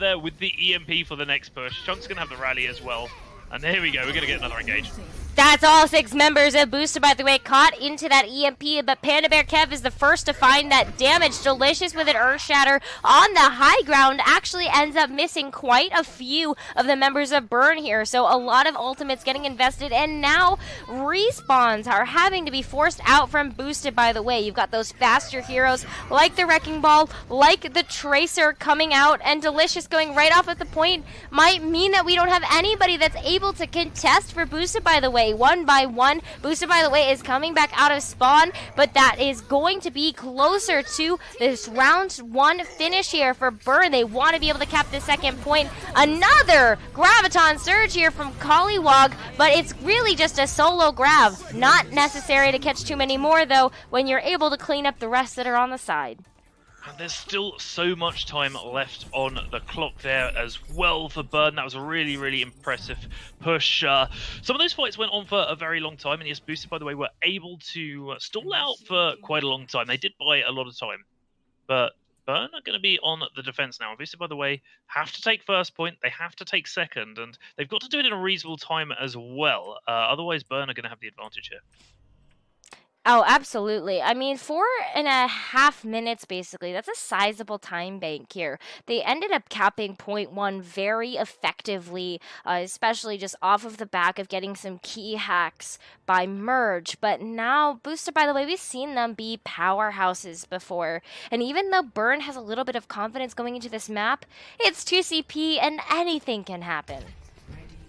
there with the EMP for the next push. Chunk's going to have the rally as well. And here we go, we're going to get another engage. That's all 6 members of Boosted, by the way, caught into that EMP, but Panda Bear Kev is the first to find that damage. Delicious with an Earth Shatter on the high ground actually ends up missing quite a few of the members of Burn here, so a lot of ultimates getting invested, and now respawns are having to be forced out from Boosted, by the way. You've got those faster heroes like the Wrecking Ball, like the Tracer coming out, and Delicious going right off at the point might mean that we don't have anybody that's able to contest for Boosted, by the way. One by one, Boosted, by the way, is coming back out of spawn, but that is going to be closer to this round 1 finish here for Burn. They want to be able to cap the second point. Another Graviton Surge here from Collywog, but it's really just a solo grab. Not necessary to catch too many more, though, when you're able to clean up the rest that are on the side. And there's still so much time left on the clock there as well for Burn. That was a really, really impressive push. Some of those fights went on for a very long time, and yes, Boosted, by the way, were able to stall out for quite a long time. They did buy a lot of time, but Burn are going to be on the defense now. Boosted, by the way, have to take first point. They have to take second, and they've got to do it in a reasonable time as well. Otherwise, Burn are going to have the advantage here. Oh, absolutely. I mean, 4.5 minutes, basically. That's a sizable time bank here. They ended up capping point 1 very effectively, especially just off of the back of getting some key hacks by Merge. But now, Boosted, by the way, we've seen them be powerhouses before. And even though Burn has a little bit of confidence going into this map, it's 2CP and anything can happen.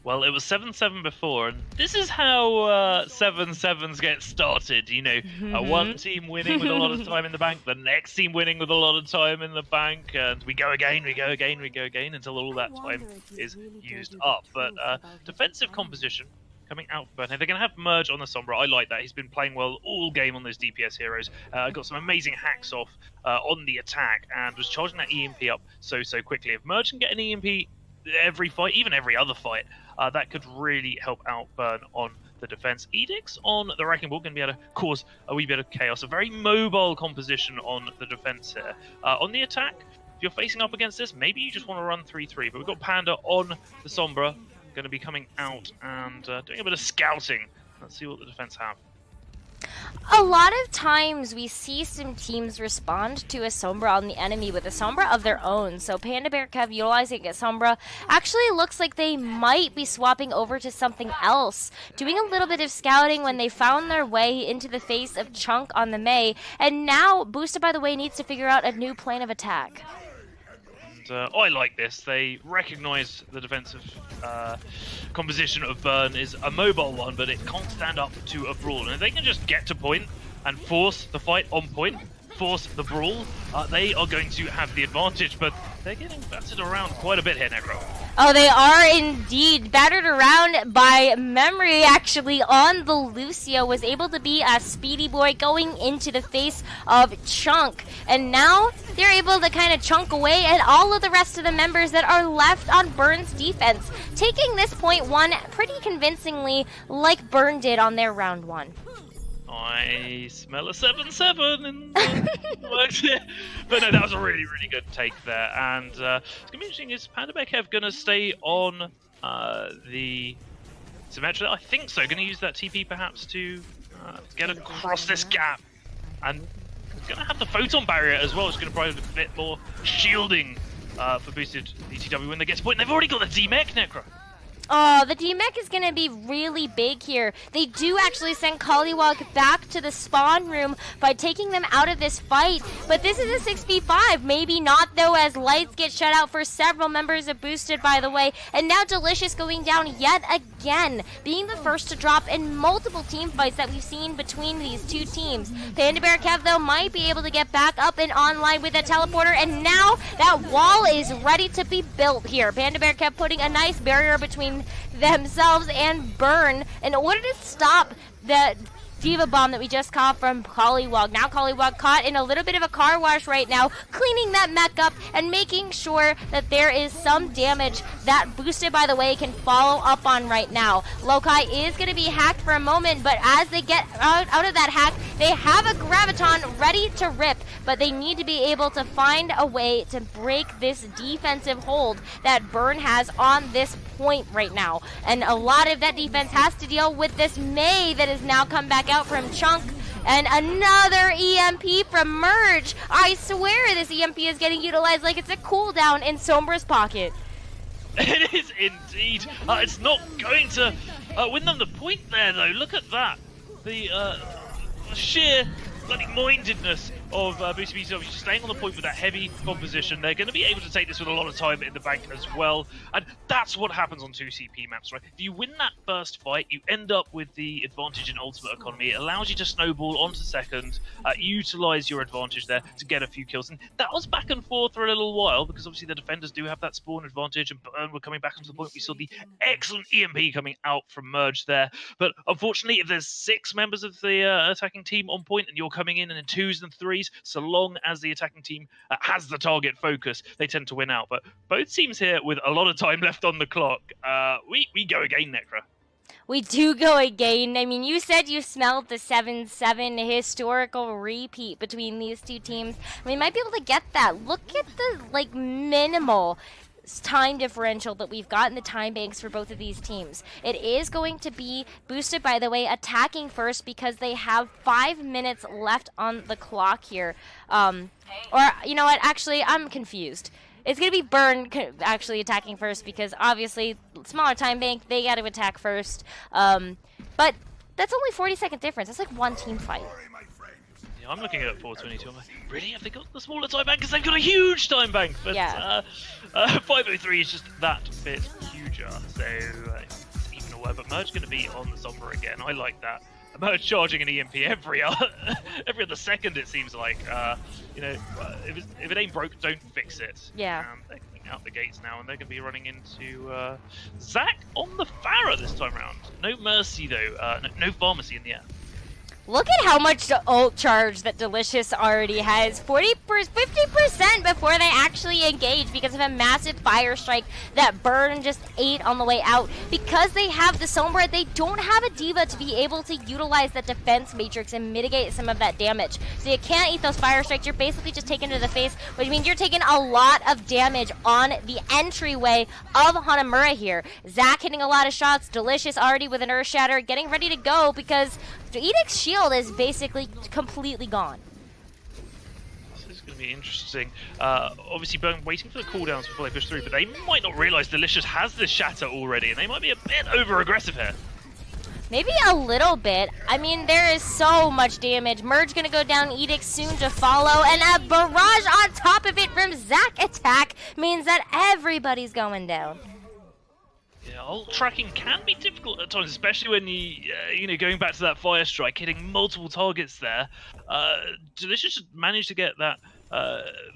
Well, it was 7-7 before, and this is how 7-7s get started. You know, one team winning with a lot of time in the bank, the next team winning with a lot of time in the bank, and we go again, we go again, we go again, until all that time is used up. But defensive composition coming out for Burn. They're going to have Merge on the Sombra. I like that. He's been playing well all game on those DPS heroes. Got some amazing hacks off on the attack, and was charging that EMP up so quickly. If Merge can get an EMP every fight, even every other fight, that could really help out Burn on the defense. Edicts on the Wrecking Ball going to be able to cause a wee bit of chaos. A very mobile composition on the defense here. On the attack, if you're facing up against this, maybe you just want to run 3-3. But we've got Panda on the Sombra, going to be coming out and doing a bit of scouting. Let's see what the defense have. A lot of times we see some teams respond to a Sombra on the enemy with a Sombra of their own. So Panda Bear Kev utilizing a Sombra actually looks like they might be swapping over to something else. Doing a little bit of scouting when they found their way into the face of Chunk on the Mei. And now Boosted, by the way, needs to figure out a new plan of attack. I like this. They recognize the defensive composition of Burn is a mobile one, but it can't stand up to a brawl. And if they can just get to point and force the fight on point, force the brawl, they are going to have the advantage. But they're getting battered around quite a bit here, Nekkra. Oh, they are indeed battered around by Memory. Actually, on the Lucio, was able to be a speedy boy going into the face of Chunk. And now they're able to kind of chunk away at all of the rest of the members that are left on Burn's defense, taking this point one pretty convincingly like Burn did on their round one. I smell a 7-7 in the works here. But no, that was a really good take there. And it's going to be interesting, is Panda Bear Kev going to stay on the Symmetra? I think so. Going to use that TP perhaps to get across this gap. And going to have the Photon Barrier as well. It's going to provide a bit more shielding for boosted BTW when they get to point. They've already got the D-Mech, Nekkra. Oh, the D-Mech is going to be really big here. They do actually send Collywog back to the spawn room by taking them out of this fight. But this is a 6v5. Maybe not, though, as lights get shut out for several members of Boosted, by the way. And now Delicious going down yet again, being the first to drop in multiple team fights that we've seen between these two teams. Panda Bear Kev, though, might be able to get back up and online with a teleporter. And now that wall is ready to be built here. Panda Bear Kev putting a nice barrier between themselves and Burn in order to stop the Diva Bomb that we just caught from Collywog. Now Collywog caught in a little bit of a car wash right now, cleaning that mech up and making sure that there is some damage that Boosted, by the way, can follow up on right now. Lokai is going to be hacked for a moment, but as they get out of that hack, they have a Graviton ready to rip, but they need to be able to find a way to break this defensive hold that Burn has on this point right now. And a lot of that defense has to deal with this Mei that has now come back out from Chunk, and another EMP from Merge. I swear this EMP is getting utilized like it's a cooldown in Sombra's pocket. It is indeed. It's not going to win them the point there, though. Look at that. The sheer bloody mindedness of Boosted BTW staying on the point with that heavy composition. They're going to be able to take this with a lot of time in the bank as well. And that's what happens on 2CP maps, right? If you win that first fight, you end up with the advantage in ultimate economy. It allows you to snowball onto second, utilize your advantage there to get a few kills. And that was back and forth for a little while because obviously the defenders do have that spawn advantage, and Burn were coming back onto the point. We saw the excellent EMP coming out from Merge there. But unfortunately, if there's 6 members of the attacking team on point and you're coming in 2s and 3s, so long as the attacking team has the target focus, they tend to win out. But both teams here with a lot of time left on the clock, we go again, Nekkra. We do go again. I mean, you said you smelled the 7-7 historical repeat between these two teams. We might be able to get that. Look at the, minimal time differential that we've got in the time banks for both of these teams. It is going to be Boosted, by the way, attacking first because they have 5 minutes left on the clock here. Or, you know what, actually, I'm confused. It's going to be Burn actually attacking first because obviously, smaller time bank, they got to attack first. But that's only 40-second difference. That's like one team fight. I'm looking at 422. I'm like, really? Have they got the smaller time bank? Because they've got a huge time bank. But yeah. 503 is just that bit huger. So were, but Merge going to be on the Sombra again. I like that. Merge charging an EMP every other second, it seems like. You know, if it ain't broke, don't fix it. Yeah. They're coming out the gates now, and they're going to be running into Zach on the Pharah this time around. No Mercy, though. No Pharmacy in the air. Look at how much ult charge that Delicious already has. 50% before they actually engage because of a massive fire strike that Burn just ate on the way out. Because they have the Sombra, they don't have a D.Va to be able to utilize that defense matrix and mitigate some of that damage. So you can't eat those fire strikes. You're basically just taken to the face, which means you're taking a lot of damage on the entryway of Hanamura here. Zach hitting a lot of shots. Delicious already with an Earth Shatter, getting ready to go because Edict's shield is basically completely gone. This is going to be interesting. Obviously, Burn waiting for the cooldowns before they push through, but they might not realize Delicious has this Shatter already, and they might be a bit over-aggressive here. Maybe a little bit. I mean, there is so much damage. Merge gonna go down, Edict soon to follow, and a barrage on top of it from Zach attack means that everybody's going down. Yeah, ult tracking can be difficult at times, especially when you know, going back to that fire strike, hitting multiple targets there. Delicious managed to get that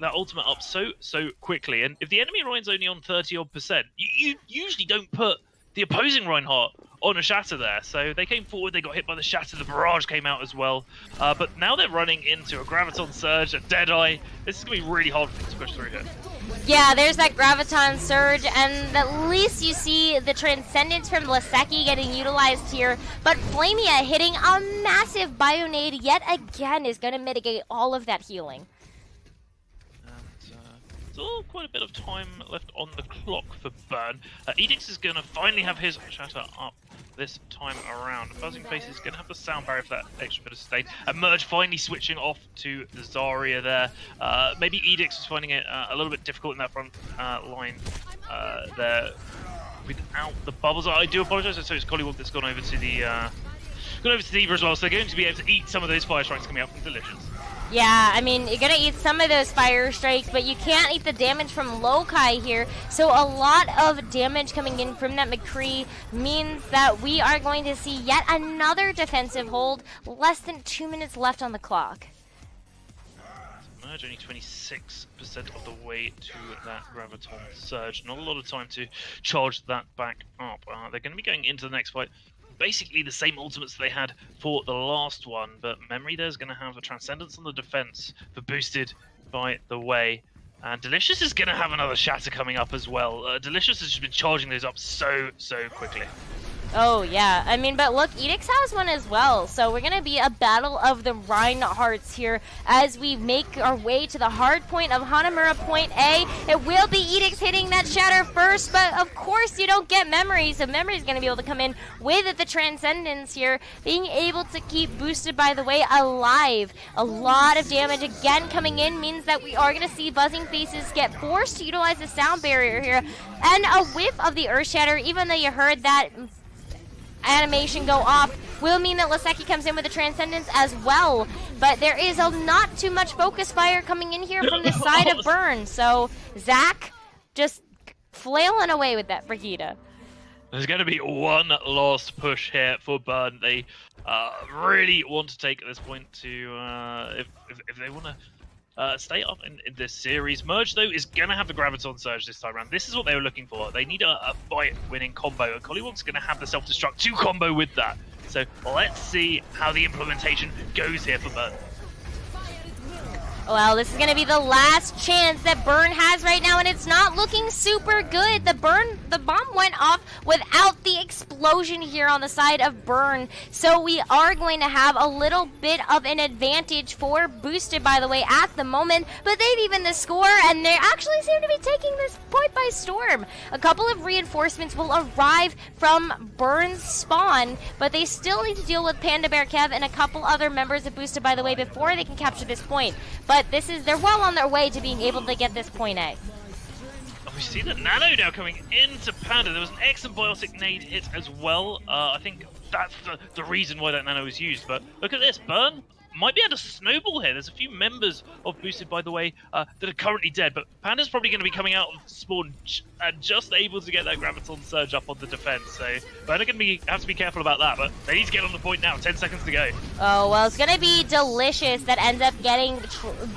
ultimate up so quickly, and if the enemy Ryan's only on 30-odd%, you usually don't put the opposing Reinhardt on a Shatter there. So they came forward, they got hit by the Shatter, the barrage came out as well. But now they're running into a Graviton Surge, a Deadeye. This is going to be really hard for them to push through here. Yeah, there's that Graviton Surge, and at least you see the Transcendence from Liseki getting utilized here, but Flamia hitting a massive Bionade yet again is going to mitigate all of that healing. Still quite a bit of time left on the clock for Burn. Edix is going to finally have his Shatter up this time around. Buzzing Face is going to have the sound barrier for that extra bit of state. And Merge finally switching off to the Zarya there. Maybe Edix was finding it a little bit difficult in that front line there without the bubbles. I do apologise. So it's Collywog that's gone over to the D.Va as well. So they're going to be able to eat some of those fire strikes coming out from Delicious. Yeah, I mean, you're gonna eat some of those fire strikes, but you can't eat the damage from Lokai here. So a lot of damage coming in from that McCree means that we are going to see yet another defensive hold. Less than 2 minutes left on the clock. Merge only 26% of the way to that Graviton Surge. Not a lot of time to charge that back up. They're going to be going into the next fight. Basically the same ultimates they had for the last one, but Memory there's going to have a Transcendence on the defense for boosted by the way. And Delicious is going to have another Shatter coming up as well. Delicious has just been charging those up so quickly. Oh, yeah. I mean, but look, Edix has one as well. So we're going to be a battle of the Reinhardts here as we make our way to the hard point of Hanamura Point A. It will be Edix hitting that Shatter first, but of course you don't get Memory. So Memory's going to be able to come in with the Transcendence here, being able to keep boosted by the way alive. A lot of damage again coming in means that we are going to see Buzzing Faces get forced to utilize the sound barrier here. And a whiff of the Earth Shatter, even though you heard that animation go off, will mean that Liseki comes in with a Transcendence as well. But there is not too much focus fire coming in here from the side of Burn. So Zach just flailing away with that Brigida. There's going to be one last push here for Burn. They really want to take at this point to, if they want to stay up in this series. Merge, though, is going to have the Graviton Surge this time around. This is what they were looking for. They need a fight-winning combo, and Collywog's going to have the Self-Destruct to combo with that. So let's see how the implementation goes here for Burn. Well, this is going to be the last chance that Burn has right now, and it's not looking super good. The bomb went off without the explosion here on the side of Burn. So we are going to have a little bit of an advantage for Boosted, by the way, at the moment. But they've evened the score, and they actually seem to be taking this point by storm. A couple of reinforcements will arrive from Burn's spawn, but they still need to deal with Panda Bear Kev and a couple other members of Boosted, by the way, before they can capture this point. But they're well on their way to being able to get this point A. We see the Nano now coming into Panda. There was an excellent Biotic nade hit as well. I think that's the reason why that Nano was used. But look at this, Burn might be able to snowball here. There's a few members of Boosted, by the way, that are currently dead, but Panda's probably going to be coming out of spawn and just able to get that Graviton Surge up on the defense. So Burn are going to have to be careful about that, but they need to get on the point now. 10 seconds to go. Oh, well, it's going to be Delicious that ends up getting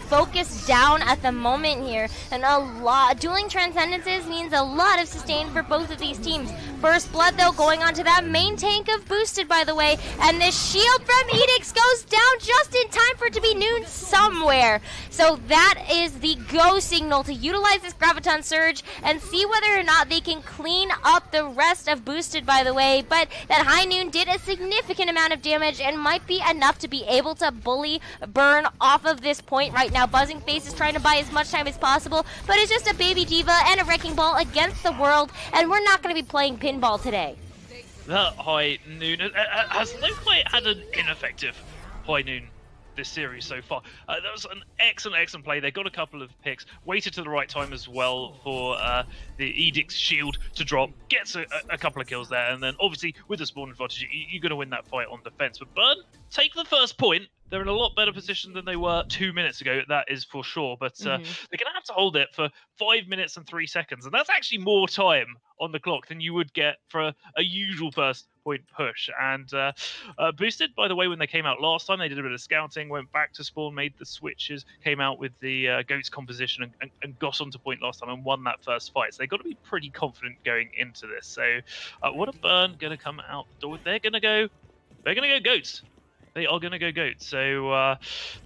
focused down at the moment here. And a lot, dueling Transcendences means a lot of sustain for both of these teams. First Blood, though, going onto that main tank of Boosted, by the way, and the shield from Edicts goes down just in time for it to be noon somewhere. So that is the go signal to utilize this Graviton Surge and see whether or not they can clean up the rest of Boosted, by the way. But that high noon did a significant amount of damage and might be enough to be able to bully Burn off of this point right now. Buzzing Face is trying to buy as much time as possible, but it's just a Baby Diva and a Wrecking Ball against the world, and we're not going to be playing pinball today. That high noon has no quite had an ineffective high noon this series so far. That was an excellent play. They got a couple of picks, waited to the right time as well for the Edict's shield to drop, gets a couple of kills there, and then obviously with the spawn advantage, you're going to win that fight on defense. But Burn take the first point. They're in a lot better position than they were 2 minutes ago, that is for sure. But they're going to have to hold it for 5 minutes and 3 seconds. And that's actually more time on the clock than you would get for a usual first point push. And Boosted, by the way, when they came out last time, they did a bit of scouting, went back to spawn, made the switches, came out with the Goats composition and got onto point last time and won that first fight. So they've got to be pretty confident going into this. So what are Burn going to come out the door? They're going to go Goats. They are going to go Goats. So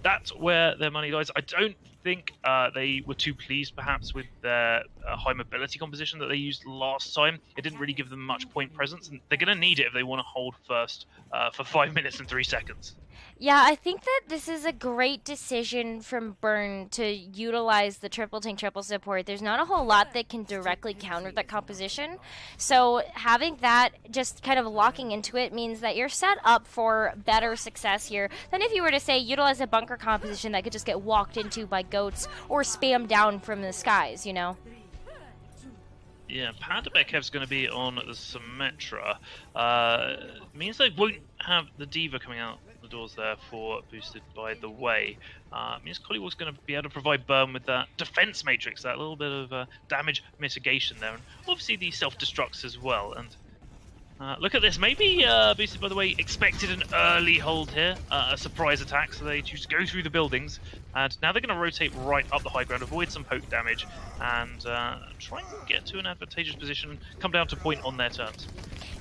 that's where their money lies. I don't think they were too pleased, perhaps, with their high mobility composition that they used last time. It didn't really give them much point presence, and they're going to need it if they want to hold first for 5 minutes and 3 seconds. Yeah, I think that this is a great decision from Burn to utilize the triple tank, triple support. There's not a whole lot that can directly counter that composition. So having that, just kind of locking into it, means that you're set up for better success here than if you were to, say, utilize a bunker composition that could just get walked into by Goats or spam down from the skies, you know? Yeah, Panda Bekev's going to be on the Symmetra. Means they won't have the Diva coming out the doors there for Boosted, by the way. Means Collywog's going to be able to provide Burn with that defense matrix, that little bit of damage mitigation there, and obviously the self-destructs as well. And look at this. Maybe Boosted, by the way, expected an early hold here, a surprise attack, so they choose to go through the buildings. And now they're going to rotate right up the high ground, avoid some poke damage, and try and get to an advantageous position and come down to point on their terms.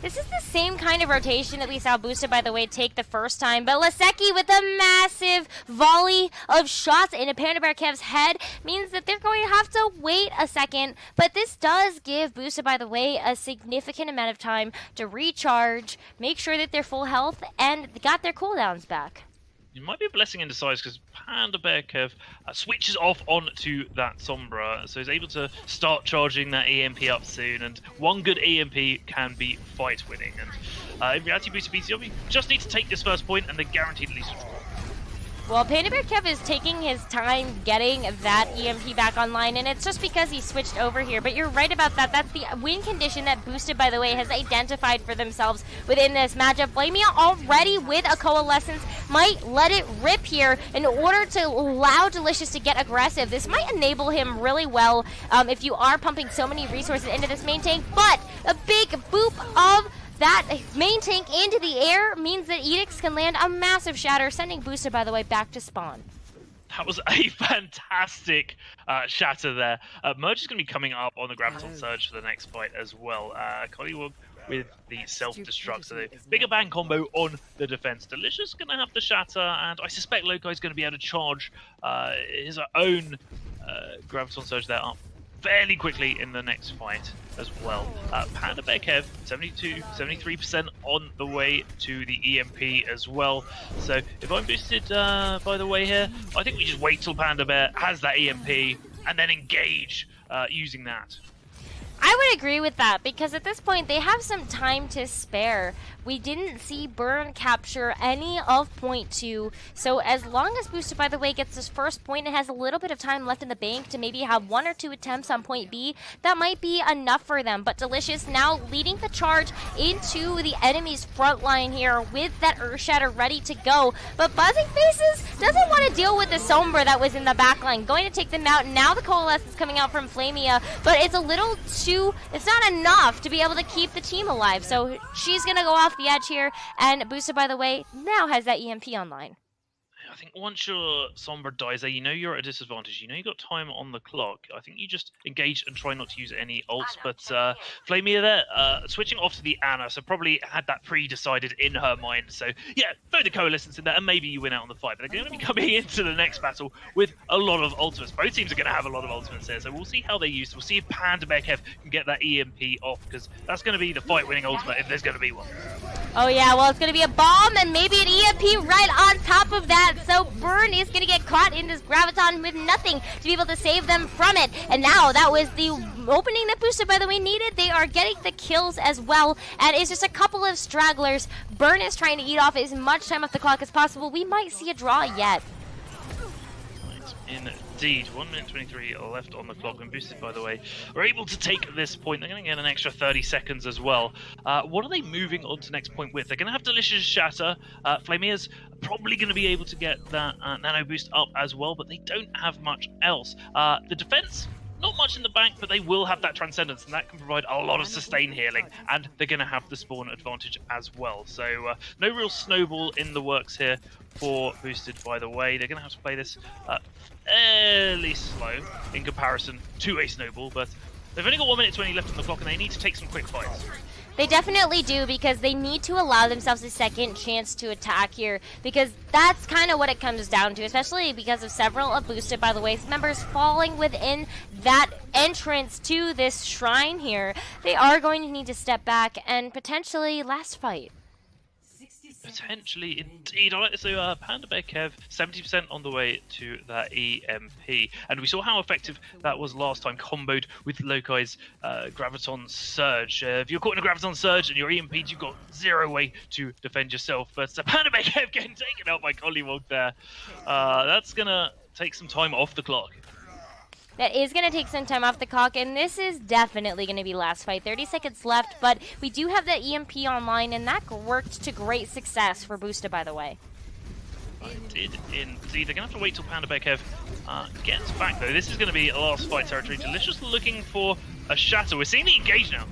This is the same kind of rotation that we saw Boosted, by the way, take the first time. But Laseki with a massive volley of shots into Panda Bear Kev's head means that they're going to have to wait a second. But this does give Boosted, by the way, a significant amount of time to recharge, make sure that they're full health, and got their cooldowns back. It might be a blessing in disguise because Panda Bear Kev switches off onto that Sombra, so he's able to start charging that EMP up soon, and one good EMP can be fight winning. And in reality, BTW just need to take this first point and they're guaranteed at least a draw. Well, Panda Bear Kev is taking his time getting that EMP back online, and it's just because he switched over here. But you're right about that. That's the win condition that Boosted, by the way, has identified for themselves within this matchup. Flamia already with a Coalescence might let it rip here in order to allow Delicious to get aggressive. This might enable him really well if you are pumping so many resources into this main tank. But a big boop of that main tank into the air means that Edicts can land a massive shatter, sending Boosted, by the way, back to spawn. That was a fantastic shatter there. Merge is going to be coming up on the Graviton Surge for the next fight as well. Collywog with the self-destruct, so the bigger bang combo on the defense. Delicious going to have the shatter, and I suspect Loki is going to be able to charge his own Graviton Surge there up fairly quickly in the next fight as well. Panda Bear Kev, 73% on the way to the EMP as well. So if I'm Boosted, by the way here, I think we just wait till Panda Bear has that EMP and then engage using that. I would agree with that because at this point they have some time to spare. We didn't see Burn capture any of point 2, so as long as Boosted by the Way gets this first point and has a little bit of time left in the bank to maybe have 1 or 2 attempts on point B, that might be enough for them. But Delicious now leading the charge into the enemy's front line here with that Earth Shatter ready to go. But Buzzing Faces doesn't want to deal with the Sombra that was in the backline, going to take them out. Now the Coalesce is coming out from Flamia, but it's a little too, it's not enough to be able to keep the team alive. So she's going to go off the edge here, and Boosted by the Way now has that EMP online. I think once your Sombra dies there, you know you're at a disadvantage. You know you got time on the clock. I think you just engage and try not to use any ults. But Flamia there, switching off to the Ana, so probably had that pre-decided in her mind. So yeah, throw the Coalescence in there, and maybe you win out on the fight. But they're going to be coming into the next battle with a lot of ultimates. Both teams are going to have a lot of ultimates there, so we'll see how they use it. We'll see if Panda Bekev can get that EMP off, because that's going to be the fight-winning ultimate if there's going to be one. Oh yeah, well it's going to be a bomb and maybe an EMP right on top of that. So Burn is going to get caught in this Graviton with nothing to be able to save them from it. And now that was the opening that Boosted by the Way needed. They are getting the kills as well. And it's just a couple of stragglers. Burn is trying to eat off as much time off the clock as possible. We might see a draw yet. Indeed, 1 minute 23 left on the clock, and Boosted by the Way are able to take this point. They're going to get an extra 30 seconds as well. What are they moving on to next point with? They're going to have Delicious Shatter. Flamia's probably going to be able to get that nano boost up as well, but they don't have much else. The defense, not much in the bank, but they will have that Transcendence, and that can provide a lot of sustain healing, and they're going to have the spawn advantage as well. So no real snowball in the works here for Boosted by the Way. They're going to have to play this fairly slow in comparison to a snowball, but they've only got 1 minute 20 left on the clock, and they need to take some quick fights. They definitely do, because they need to allow themselves a second chance to attack here, because that's kind of what it comes down to, especially because of several of Boosted by the Way's members falling within that entrance to this shrine here. They are going to need to step back and potentially last fight. Potentially, indeed. All right, so Panda Bekev, 70% on the way to that EMP. And we saw how effective that was last time, comboed with Lokai's Graviton Surge. If you're caught in a Graviton Surge and you're EMP'd, you've got zero way to defend yourself. But Panda Bekev getting taken out by Collywog there. That's going to take some time off the clock. That is going to take some time off the clock, and this is definitely going to be last fight. 30 seconds left, but we do have that EMP online, and that worked to great success for Boosted by the Way. I did indeed. They're going to have to wait till Panda Bekev gets back, though. This is going to be a last fight territory. Delicious looking for a shatter. We're seeing the engage now.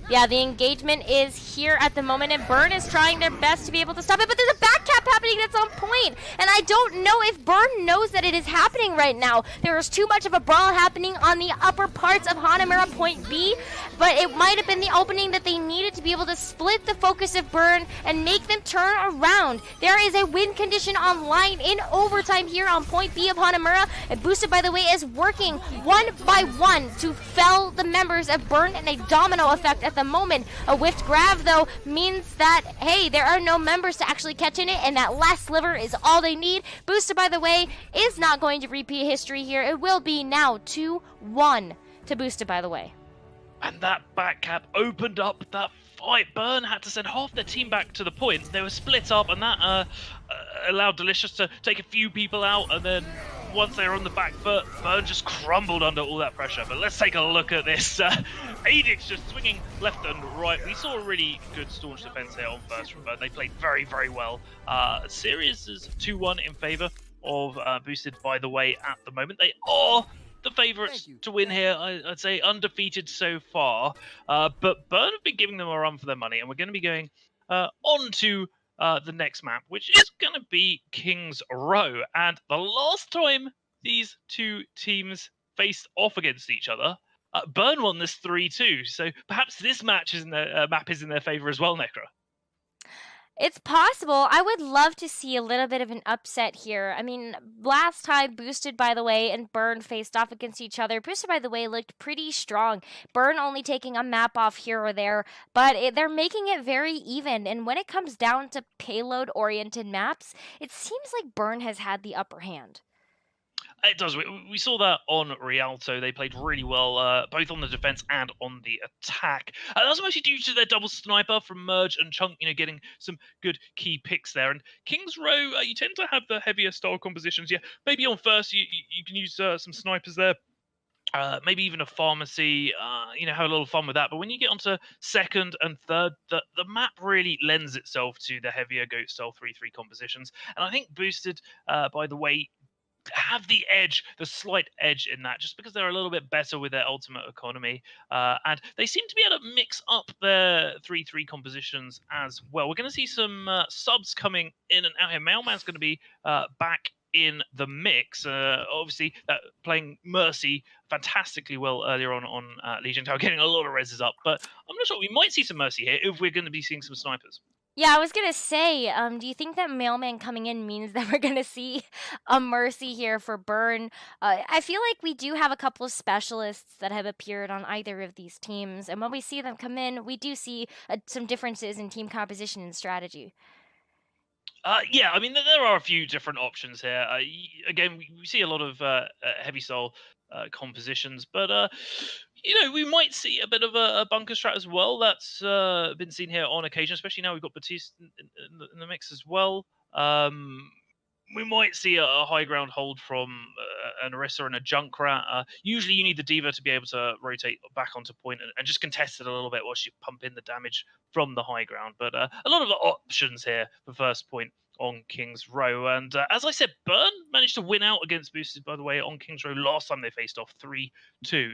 Yeah, the engagement is here at the moment, and Burn is trying their best to be able to stop it, but there's a back cap happening that's on point, and I don't know if Burn knows that it is happening right now. There is too much of a brawl happening on the upper parts of Hanamura Point B, but it might have been the opening that they needed to be able to split the focus of Burn and make them turn around. There is a win condition online in overtime here on Point B of Hanamura, and Boosted by the Way is working one by one to fell the members of Burn in a domino effect at the moment. A whiffed grab, though, means that, hey, there are no members to actually catch in it, and that last sliver is all they need. Boosted by the Way is not going to repeat history here. It will be now 2-1 to Boosted by the Way. And that back cap opened up that fight. Burn had to send half their team back to the point. They were split up, and that allowed Delicious to take a few people out, and then once they were on the back foot, Burn just crumbled under all that pressure. But let's take a look at this. Adix just swinging left and right. We saw a really good staunch defense here on first from Burn. They played very, very well. Series is 2-1 in favor of Boosted by the Way at the moment. They are the favourites to win here. I'd say undefeated so far. But Burn have been giving them a run for their money, and we're going to be going on to the next map, which is going to be King's Row. And the last time these two teams faced off against each other, Burn won this 3-2. So perhaps this match is in their, map is in their favour as well, Nekkra. It's possible. I would love to see a little bit of an upset here. I mean, last time Boosted by the Way and Burn faced off against each other, Boosted by the Way looked pretty strong. Burn only taking a map off here or there, but they're making it very even. And when it comes down to payload-oriented maps, it seems like Burn has had the upper hand. It does. We saw that on Rialto. They played really well, both on the defense and on the attack. That's mostly due to their double sniper from Merge and Chunk, getting some good key picks there. And King's Row, you tend to have the heavier style compositions. Yeah, maybe on first you can use some snipers there. Maybe even a pharmacy, have a little fun with that. But when you get onto second and third, the map really lends itself to the heavier goat style 3-3 compositions. And I think boosted by the way have the edge, the slight edge in that, just because they're a little bit better with their ultimate economy, and they seem to be able to mix up their 3-3 compositions as well. We're going to see some subs coming in and out here. Mailman's going to be back in the mix. Obviously, playing Mercy fantastically well earlier on Lijiang Tower, getting a lot of reses up, but I'm not sure. We might see some Mercy here if we're going to be seeing some snipers. Yeah, I was gonna say, do you think that Mailman coming in means that we're gonna see a Mercy here for Burn? I feel like we do have a couple of specialists that have appeared on either of these teams, and when we see them come in, we do see some differences in team composition and strategy. Yeah, I mean, there are a few different options here. Again, we see a lot of heavy soul compositions, but we might see a bit of a bunker strat as well. That's been seen here on occasion, especially now we've got Batiste in the mix as well. We might see a high ground hold from an Orisa and a Junkrat. Usually you need the Diva to be able to rotate back onto point and just contest it a little bit while you pump in the damage from the high ground. But a lot of the options here for first point on King's Row. And as I said, Burn managed to win out against Boosted, by the way, on King's Row last time they faced off 3-2.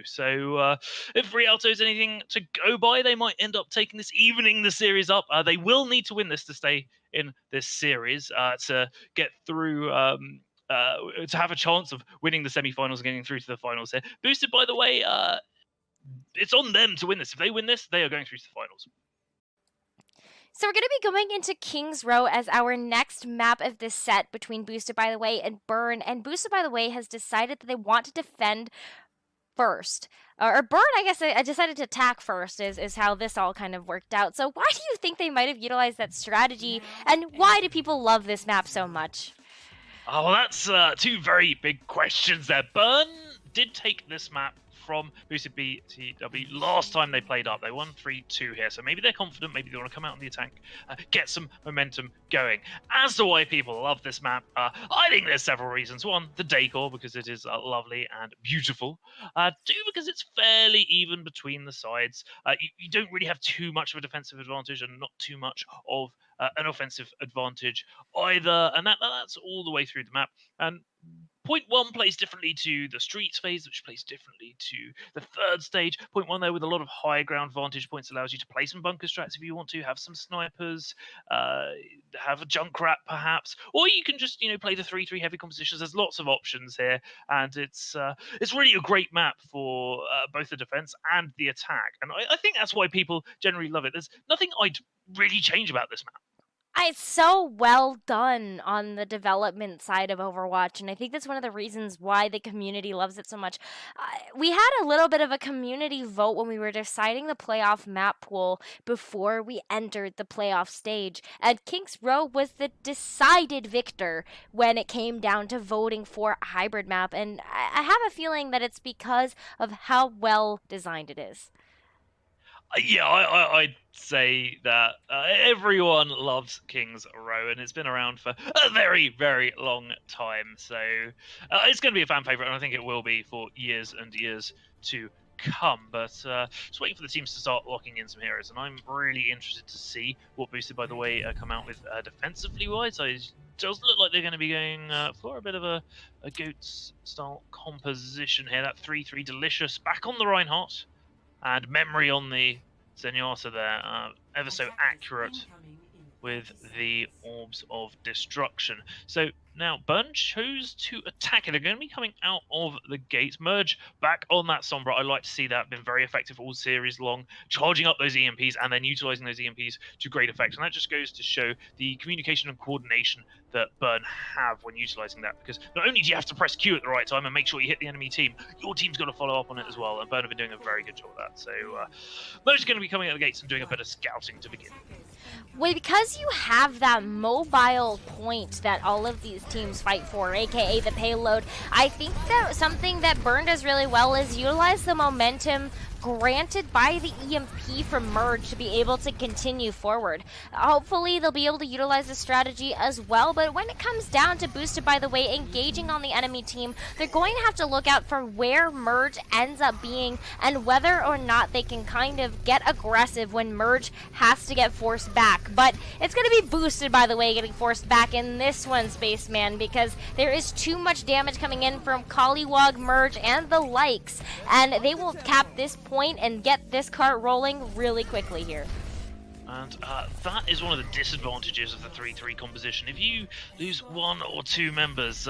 So if Rialto is anything to go by, they might end up taking this, evening the series up. They will need to win this to stay in this series to get through, to have a chance of winning the semi-finals and getting through to the finals here. Boosted, by the way, it's on them to win this. If they win this, they are going through to the finals. So we're going to be going into King's Row as our next map of this set between Boosted, by the way, and Burn. And Boosted, by the way, has decided that they want to defend first. Or Burn, I guess, I decided to attack first is how this all kind of worked out. So why do you think they might have utilized that strategy? And why do people love this map so much? Oh, well, that's two very big questions there. Burn did take this map from Boosted BTW last time they played up. They won 3-2 here, so maybe they're confident, maybe they want to come out on the attack, get some momentum going. As to why people love this map, I think there's several reasons. One, the decor, because it is lovely and beautiful. Two, because it's fairly even between the sides. You don't really have too much of a defensive advantage and not too much of an offensive advantage either, and that's all the way through the map. And Point 1 plays differently to the Streets phase, which plays differently to the third stage. Point 1 there with a lot of high ground vantage points allows you to play some bunker strats if you want to, have some snipers, have a Junkrat perhaps, or you can just play the 3-3 heavy compositions. There's lots of options here, and it's really a great map for both the defense and the attack. And I think that's why people generally love it. There's nothing I'd really change about this map. It's so well done on the development side of Overwatch, and I think that's one of the reasons why the community loves it so much. We had a little bit of a community vote when we were deciding the playoff map pool before we entered the playoff stage, and King's Row was the decided victor when it came down to voting for a hybrid map, and I have a feeling that it's because of how well designed it is. Yeah, I'd say that everyone loves King's Row, and it's been around for a very, very long time. So it's going to be a fan favorite, and I think it will be for years and years to come. But just waiting for the teams to start locking in some heroes, and I'm really interested to see what Boosted, by the way, come out with defensively wise. So it does look like they're going to be going for a bit of a GOAT style composition here. That 3-3 delicious back on the Reinhardt. And memory on the Zenyatta there, ever so accurate with the Orbs of Destruction. So now Burn chose to attack it. They're going to be coming out of the gates. Merge back on that Sombra. I like to see that. Been very effective all series long. Charging up those EMPs and then utilizing those EMPs to great effect. And that just goes to show the communication and coordination that Burn have when utilizing that. Because not only do you have to press Q at the right time and make sure you hit the enemy team, your team's got to follow up on it as well. And Burn have been doing a very good job of that. So Merge is going to be coming out of the gates and doing a bit of scouting to begin. Well, because you have that mobile point that all of these teams fight for, aka the payload, I think that something that Burn does really well is utilize the momentum granted by the EMP from Merge to be able to continue forward. Hopefully they'll be able to utilize this strategy as well, but when it comes down to Boosted by the Way engaging on the enemy team, they're going to have to look out for where Merge ends up being and whether or not they can kind of get aggressive when Merge has to get forced back. But it's going to be Boosted by the Way getting forced back in this one, Spaceman, because there is too much damage coming in from Collywog, Merge, and the likes, and they will cap this point and get this cart rolling really quickly here. And that is one of the disadvantages of the 3-3 composition. If you lose one or two members,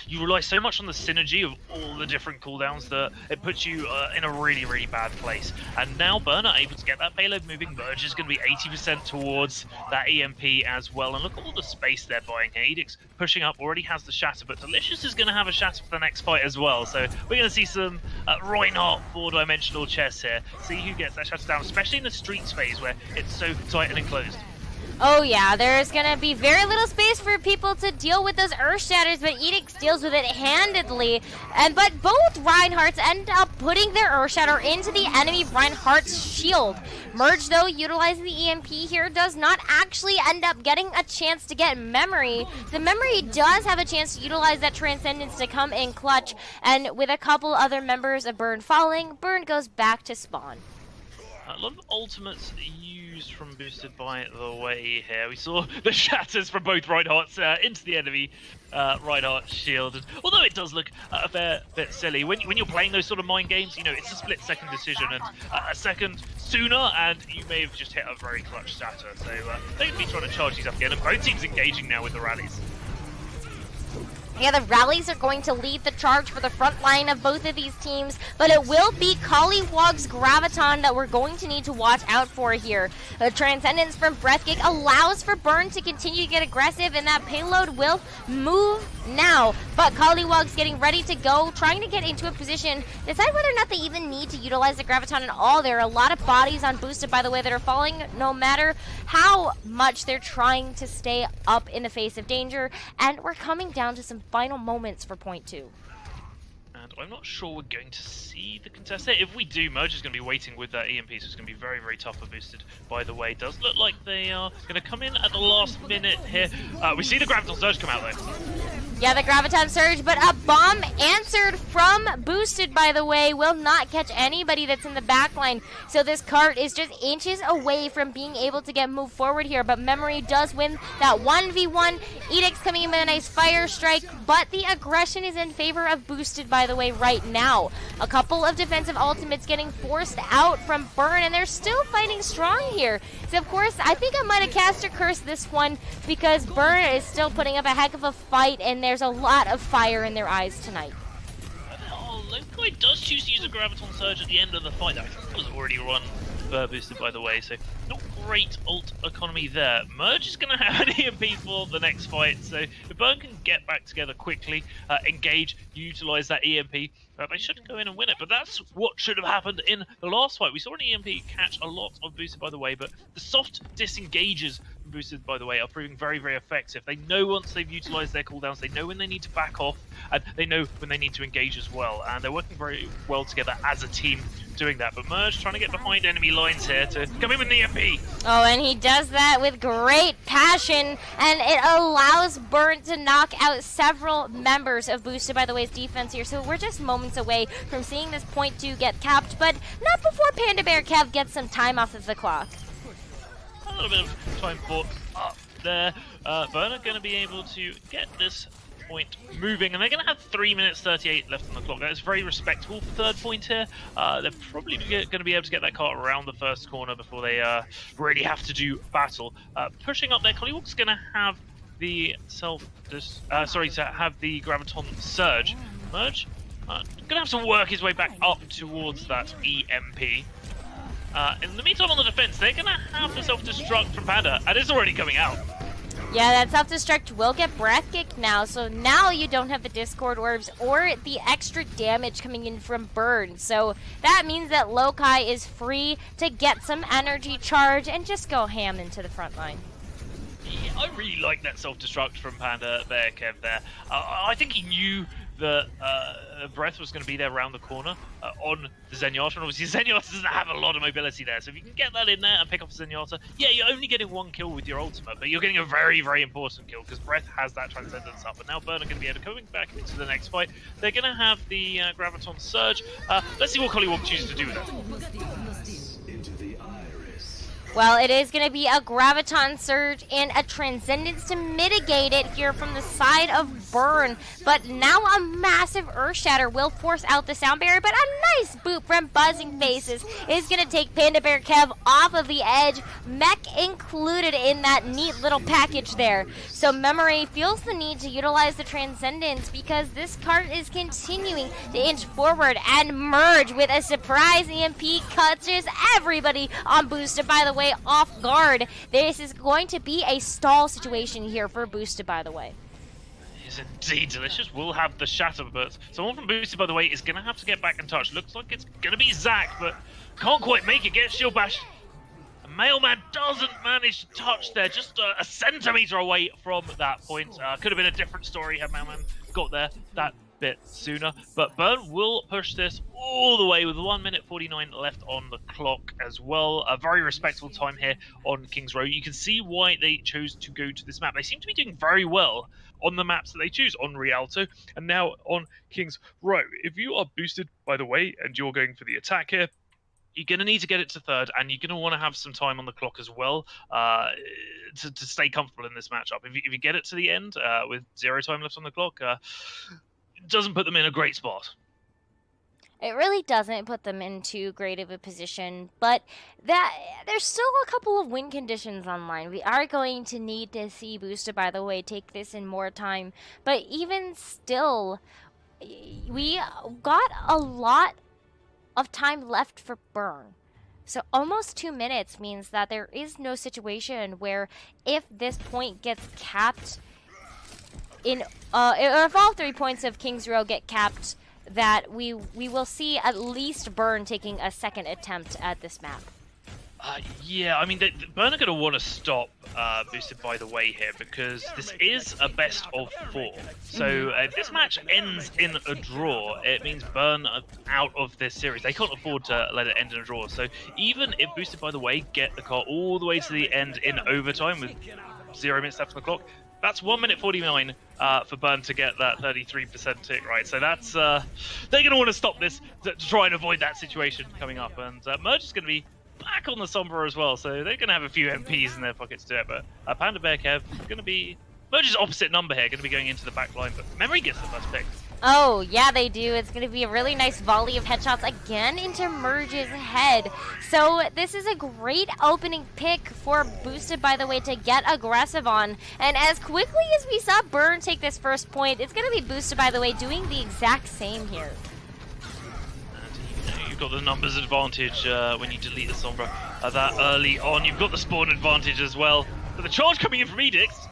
you rely so much on the synergy of all the different cooldowns that it puts you in a really, really bad place. And now Burn are able to get that payload moving. Merge is going to be 80% towards that EMP as well. And look at all the space they're buying here. Edic's pushing up, already has the Shatter, but Delicious is going to have a Shatter for the next fight as well. So we're going to see some Reinhardt 4-dimensional chess here. See who gets that Shatter down, especially in the Streets phase where it's so tight and enclosed. Oh yeah, there's gonna be very little space for people to deal with those Earth Shatters, but Edix deals with it handedly. But both Reinhardts end up putting their Earth Shatter into the enemy Reinhardt's shield. Merge, though, utilizing the EMP here, does not actually end up getting a chance to get Memory. The Memory does have a chance to utilize that Transcendence to come in clutch, and with a couple other members of Burn falling, Burn goes back to spawn. A lot of ultimates used from Boosted by the Way here. We saw the shatters from both Reinhardts into the enemy Reinhardt shield. And although it does look a fair bit silly, when you're playing those sort of mind games, you know, it's a split-second decision, and a second sooner, and you may have just hit a very clutch shatter. So they're going to be trying to charge these up again, and both teams engaging now with the rallies. Yeah, the rallies are going to lead the charge for the front line of both of these teams, but it will be Collywog's Graviton that we're going to need to watch out for here. The Transcendence from Breathkick allows for Burn to continue to get aggressive, and that payload will move now. But Collywog's getting ready to go, trying to get into a position, decide whether or not they even need to utilize the Graviton at all. There are a lot of bodies on Boosted, by the way, that are falling no matter how much they're trying to stay up in the face of danger, and we're coming down to some final moments for point 2. And I'm not sure we're going to see the contest there. If we do, Merge is going to be waiting with that EMP, so it's going to be very, very tough for Boosted. By the way, it does look like they are going to come in at the last minute here. We see the Graviton Surge come out though. Yeah, the Graviton Surge, but a bomb answered from Boosted, by the way, will not catch anybody that's in the backline. So this cart is just inches away from being able to get moved forward here, but Memory does win that 1v1. Edic's coming in with a nice fire strike, but the aggression is in favor of Boosted, by the way, right now. A couple of defensive ultimates getting forced out from Burn, and they're still fighting strong here. So, of course, I think I might have cast or cursed this one because Burn is still putting up a heck of a fight, and there's a lot of fire in their eyes tonight. Direboyd does choose to use a Graviton Surge at the end of the fight. That was already run Boosted, by the way, so not great ult economy there. Merge is going to have an EMP for the next fight, so if Burn can get back together quickly, engage, utilize that EMP, they should go in and win it. But that's what should have happened in the last fight. We saw an EMP catch a lot of Boosted, by the way, but the soft disengages from Boosted, by the way, are proving very, very effective. They know once they've utilized their cooldowns, they know when they need to back off, and they know when they need to engage as well. And they're working very well together as a team doing that. But Merge trying to get behind enemy lines here to come in with an EMP. Oh, and he does that with great passion, and it allows Burn to knock out several members of Boosted, by the way's defense here. So we're just moments away from seeing this point 2 get capped, but not before Panda Bear Kev gets some time off of the clock. A little bit of time for up there. Burn are going to be able to get this point moving, and they're going to have 3 minutes 38 left on the clock. That is very respectable for third point here. They're probably going to be able to get that cart around the first corner before they really have to do battle. Pushing up there, Collywog's going to have the to have the Graviton Surge. Merge going to have to work his way back up towards that EMP. In the meantime, on the defense, they're going to have the self-destruct from Panda, and it's already coming out. Yeah, that self-destruct will get Breath Kick now, so now you don't have the Discord Orbs or the extra damage coming in from Burn. So that means that Lokai is free to get some energy charge and just go ham into the front line. Yeah, I really like that self-destruct from Panda there, Kev, there. I think he knew that Breath was going to be there around the corner on the Zenyatta, and obviously Zenyatta doesn't have a lot of mobility there, so if you can get that in there and pick up Zenyatta, yeah, you're only getting one kill with your ultimate, but you're getting a very, very important kill, because Breath has that Transcendence up, and now Burn are going to be able to coming back into the next fight. They're going to have the Graviton Surge. Let's see what Collywog chooses to do with that. Well, it is going to be a Graviton Surge and a Transcendence to mitigate it here from the side of Burn. But now a massive Earth Shatter will force out the sound barrier, but a nice boot from Buzzing Faces is going to take Panda Bear Kev off of the edge, mech included in that neat little package there. So Memory feels the need to utilize the Transcendence because this cart is continuing to inch forward and merge with a surprise EMP, catches everybody on Boosted, by the way, off guard. This is going to be a stall situation here for Boosted, by the way. It is indeed delicious. We'll have the shatter, but someone from Boosted, by the way, is going to have to get back in touch. Looks like it's going to be Zach, but can't quite make it. Gets shield bashed. Mailman doesn't manage to touch there, just a centimeter away from that point. Could have been a different story had Mailman got there that bit sooner, but Burn will push this all the way with 1 minute 49 left on the clock as well. A very respectable time here on King's Row. You can see why they chose to go to this map. They seem to be doing very well on the maps that they choose, on Rialto and now on King's Row. If you are boosted, by the way, and you're going for the attack here, you're going to need to get it to third, and you're going to want to have some time on the clock as well to stay comfortable in this matchup. If you get it to the end with 0 time left on the clock, it doesn't put them in a great spot. It really doesn't put them in too great of a position, but there's still a couple of win conditions online. We are going to need to see Boosted, by the way, take this in more time, but even still, we got a lot of time left for Burn. So almost 2 minutes means that there is no situation where if this point gets capped in, if all 3 points of King's Row get capped, that we will see at least Burn taking a second attempt at this map. Yeah, I mean, Burn are going to want to stop Boosted, by the way, here, because this is a best of 4. So if this match ends in a draw, it means Burn are out of this series. They can't afford to let it end in a draw. So even if Boosted, by the way, get the car all the way to the end in overtime with 0 minutes left on the clock, that's 1 minute 49 for Burn to get that 33% tick, right? So that's they're going to want to stop this to try and avoid that situation coming up. And Merge is going to be back on the Sombra as well, so they're going to have a few MPs in their pockets to do it, but Panda Bear Kev going to be Merge's opposite number here, going to be going into the back line, but Memory gets the first pick. Oh, yeah, they do. It's going to be a really nice volley of headshots again into Merge's head. So this is a great opening pick for Boosted, by the way, to get aggressive on. And as quickly as we saw Burn take this first point, it's going to be Boosted, by the way, doing the exact same here. You've got the numbers advantage when you delete the Sombra that early on. You've got the spawn advantage as well. But the charge coming in from Edicts.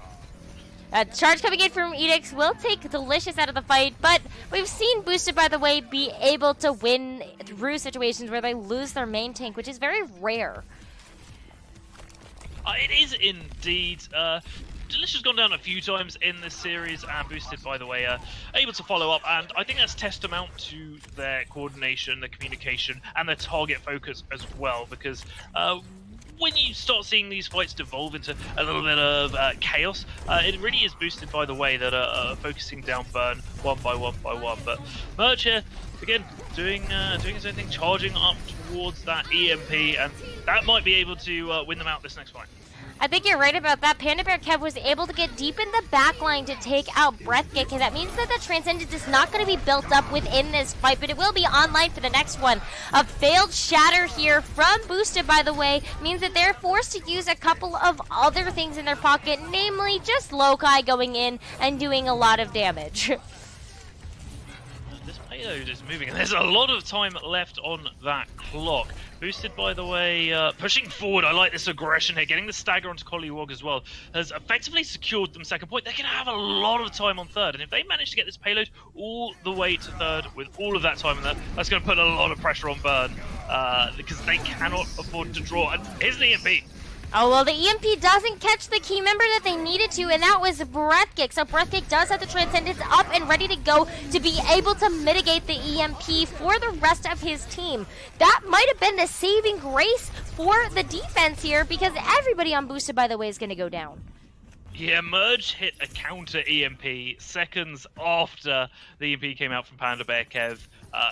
Charge coming in from Edicts will take Delicious out of the fight, but we've seen Boosted, by the way, be able to win through situations where they lose their main tank, which is very rare. It is indeed. Delicious gone down a few times in this series, and Boosted, by the way, able to follow up, and I think that's testament to their coordination, their communication, and their target focus as well, because when you start seeing these fights devolve into a little bit of chaos, it really is Boosted, by the way, that are focusing down Burn one by one by one. But Merge here, again, doing his own thing, charging up towards that EMP, and that might be able to win them out this next fight. I think you're right about that. Panda Bear Kev was able to get deep in the back line to take out Breath Kick, and that means that the Transcendence is not going to be built up within this fight, but it will be online for the next one. A failed Shatter here from Boosted, by the way, means that they're forced to use a couple of other things in their pocket, namely just Lokai going in and doing a lot of damage. This payload is moving, and there's a lot of time left on that clock. Boosted, by the way, pushing forward. I like this aggression here. Getting the stagger onto Collywog as well has effectively secured them second point. They're going to have a lot of time on third, and if they manage to get this payload all the way to third with all of that time in there, that's going to put a lot of pressure on Burn, because they cannot afford to draw. And here's the EMP. Oh, well, the EMP doesn't catch the key member that they needed to, and that was Breathkick. So Breathkick does have the Transcendence up and ready to go to be able to mitigate the EMP for the rest of his team. That might have been the saving grace for the defense here, because everybody on Boosted, by the way, is going to go down. Yeah, Merge hit a counter EMP seconds after the EMP came out from Panda Bear Kev.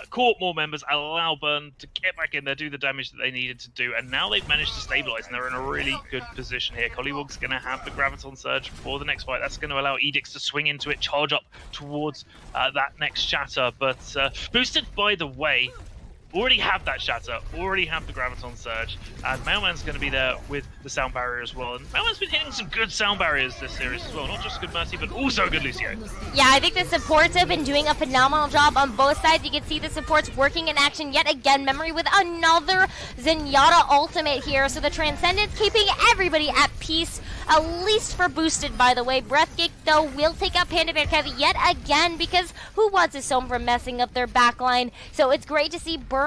Caught more members, allow Burn to get back in there, do the damage that they needed to do, and now they've managed to stabilize, and they're in a really good position here. Collywog's going to have the Graviton Surge for the next fight. That's going to allow Edix to swing into it, charge up towards that next Shatter, but Boosted, by the way, already have that Shatter, already have the Graviton Surge, and Mailman's going to be there with the Sound Barrier as well. And Mailman's been hitting some good Sound Barriers this series as well, not just good Mercy, but also good Lucio. Yeah, I think the supports have been doing a phenomenal job on both sides. You can see the supports working in action yet again. Memory with another Zenyatta ultimate here, so the Transcendence keeping everybody at peace, at least for Boosted, by the way. Breathkick, though, will take out Panda Bear Kev yet again, because who wants a Sombra messing up their backline? So it's great to see Burn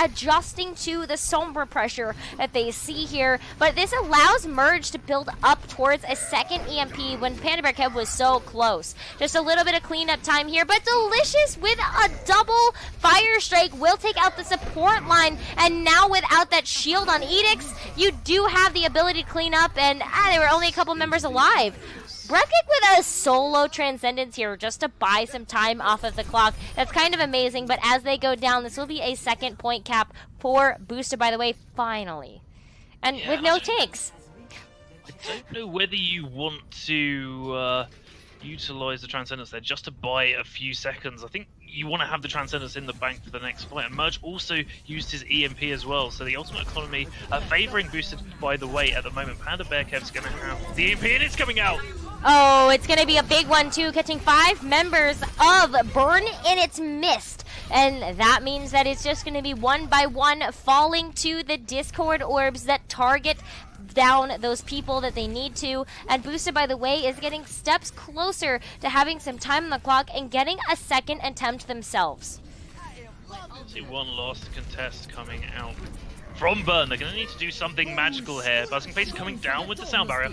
adjusting to the Sombra pressure that they see here, but this allows Merge to build up towards a second EMP when Panda Bear Kev was so close. Just a little bit of cleanup time here, but Delicious with a double Fire Strike will take out the support line, and now without that shield on Edix, you do have the ability to clean up, and there were only a couple members alive. Breathkick with a solo Transcendence here just to buy some time off of the clock. That's kind of amazing, but as they go down, this will be a second point cap for Boosted, by the way, finally. And yeah, with no takes. I don't know whether you want to utilize the Transcendence there just to buy a few seconds. I think you want to have the Transcendence in the bank for the next fight. And Merge also used his EMP as well, so the ultimate economy favoring Boosted, by the way, at the moment. Panda Bear Kev's going to have the EMP, and it's coming out! Oh, it's going to be a big one, too, catching 5 members of Burn in its mist. And that means that it's just going to be one by one falling to the Discord orbs that target down those people that they need to. And Boosted, by the way, is getting steps closer to having some time on the clock and getting a second attempt themselves. See one last contest coming out from Burn. They're going to need to do something magical here. Buzzing Face coming down with the Sound Barrier.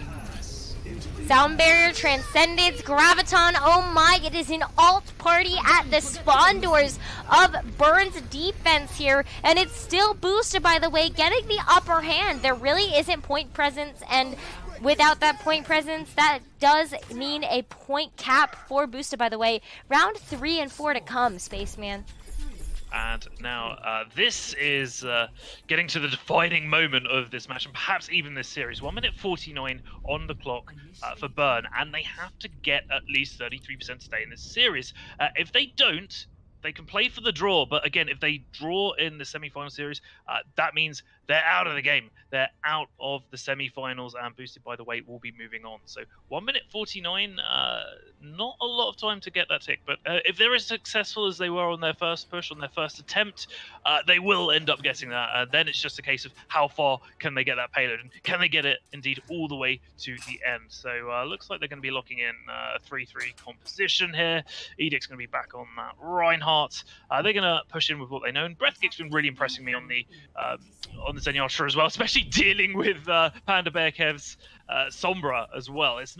Sound Barrier, Transcendence, Graviton, oh my, it is an alt party at the spawn doors of Burn's defense here, and it's still Boosted, by the way, getting the upper hand. There really isn't point presence, and without that point presence, that does mean a point cap for Boosted, by the way. Round 3 and 4 to come, Spaceman. And now this is getting to the defining moment of this match, and perhaps even this series. 1 minute 49 on the clock for Burn, and they have to get at least 33% to stay in this series. If they don't, they can play for the draw, but again, if they draw in the semi-final series, that means they're out of the game. They're out of the semi-finals, and Boosted, by the way, will be moving on. So 1 minute 49, not a lot of time to get that tick, but if they're as successful as they were on their first push, on their first attempt, they will end up getting that. Then it's just a case of how far can they get that payload, and can they get it indeed all the way to the end. So looks like they're going to be locking in a 3-3 composition here. Edic's going to be back on that Reinhardt. They're going to push in with what they know, and Breathkick's been really impressing me on the Zenyatta as well, especially dealing with Panda Bear Kev's Sombra as well. It's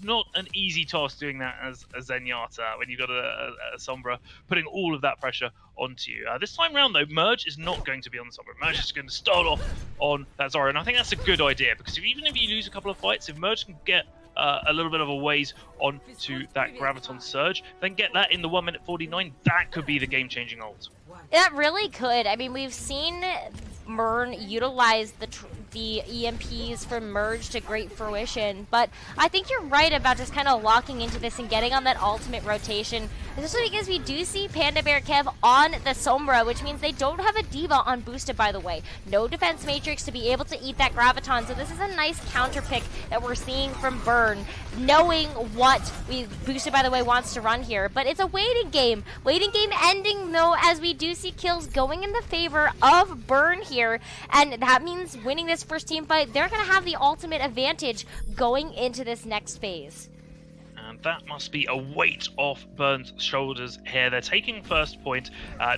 not an easy task doing that as a Zenyatta when you've got a Sombra putting all of that pressure onto you. This time round, though, Merge is not going to be on the Sombra. Merge is going to start off on that Zora, and I think that's a good idea, because even if you lose a couple of fights, if Merge can get a little bit of a ways onto that Graviton Surge, then get that in the 1 minute 49, that could be the game-changing ult. That really could. I mean, we've seen Burn utilize the EMPs for Merge to great fruition, but I think you're right about just kind of locking into this and getting on that ultimate rotation. Especially because we do see Panda Bear Kev on the Sombra, which means they don't have a diva on Boosted, by the way. No defense matrix to be able to eat that Graviton, so this is a nice counter pick that we're seeing from Burn, knowing what Boosted, by the way, wants to run here. But it's a waiting game. Waiting game ending, though, as we do see kills going in the favor of Burn here, and that means winning this first team fight, they're going to have the ultimate advantage going into this next phase. And that must be a weight off Burn's shoulders here. They're taking first point.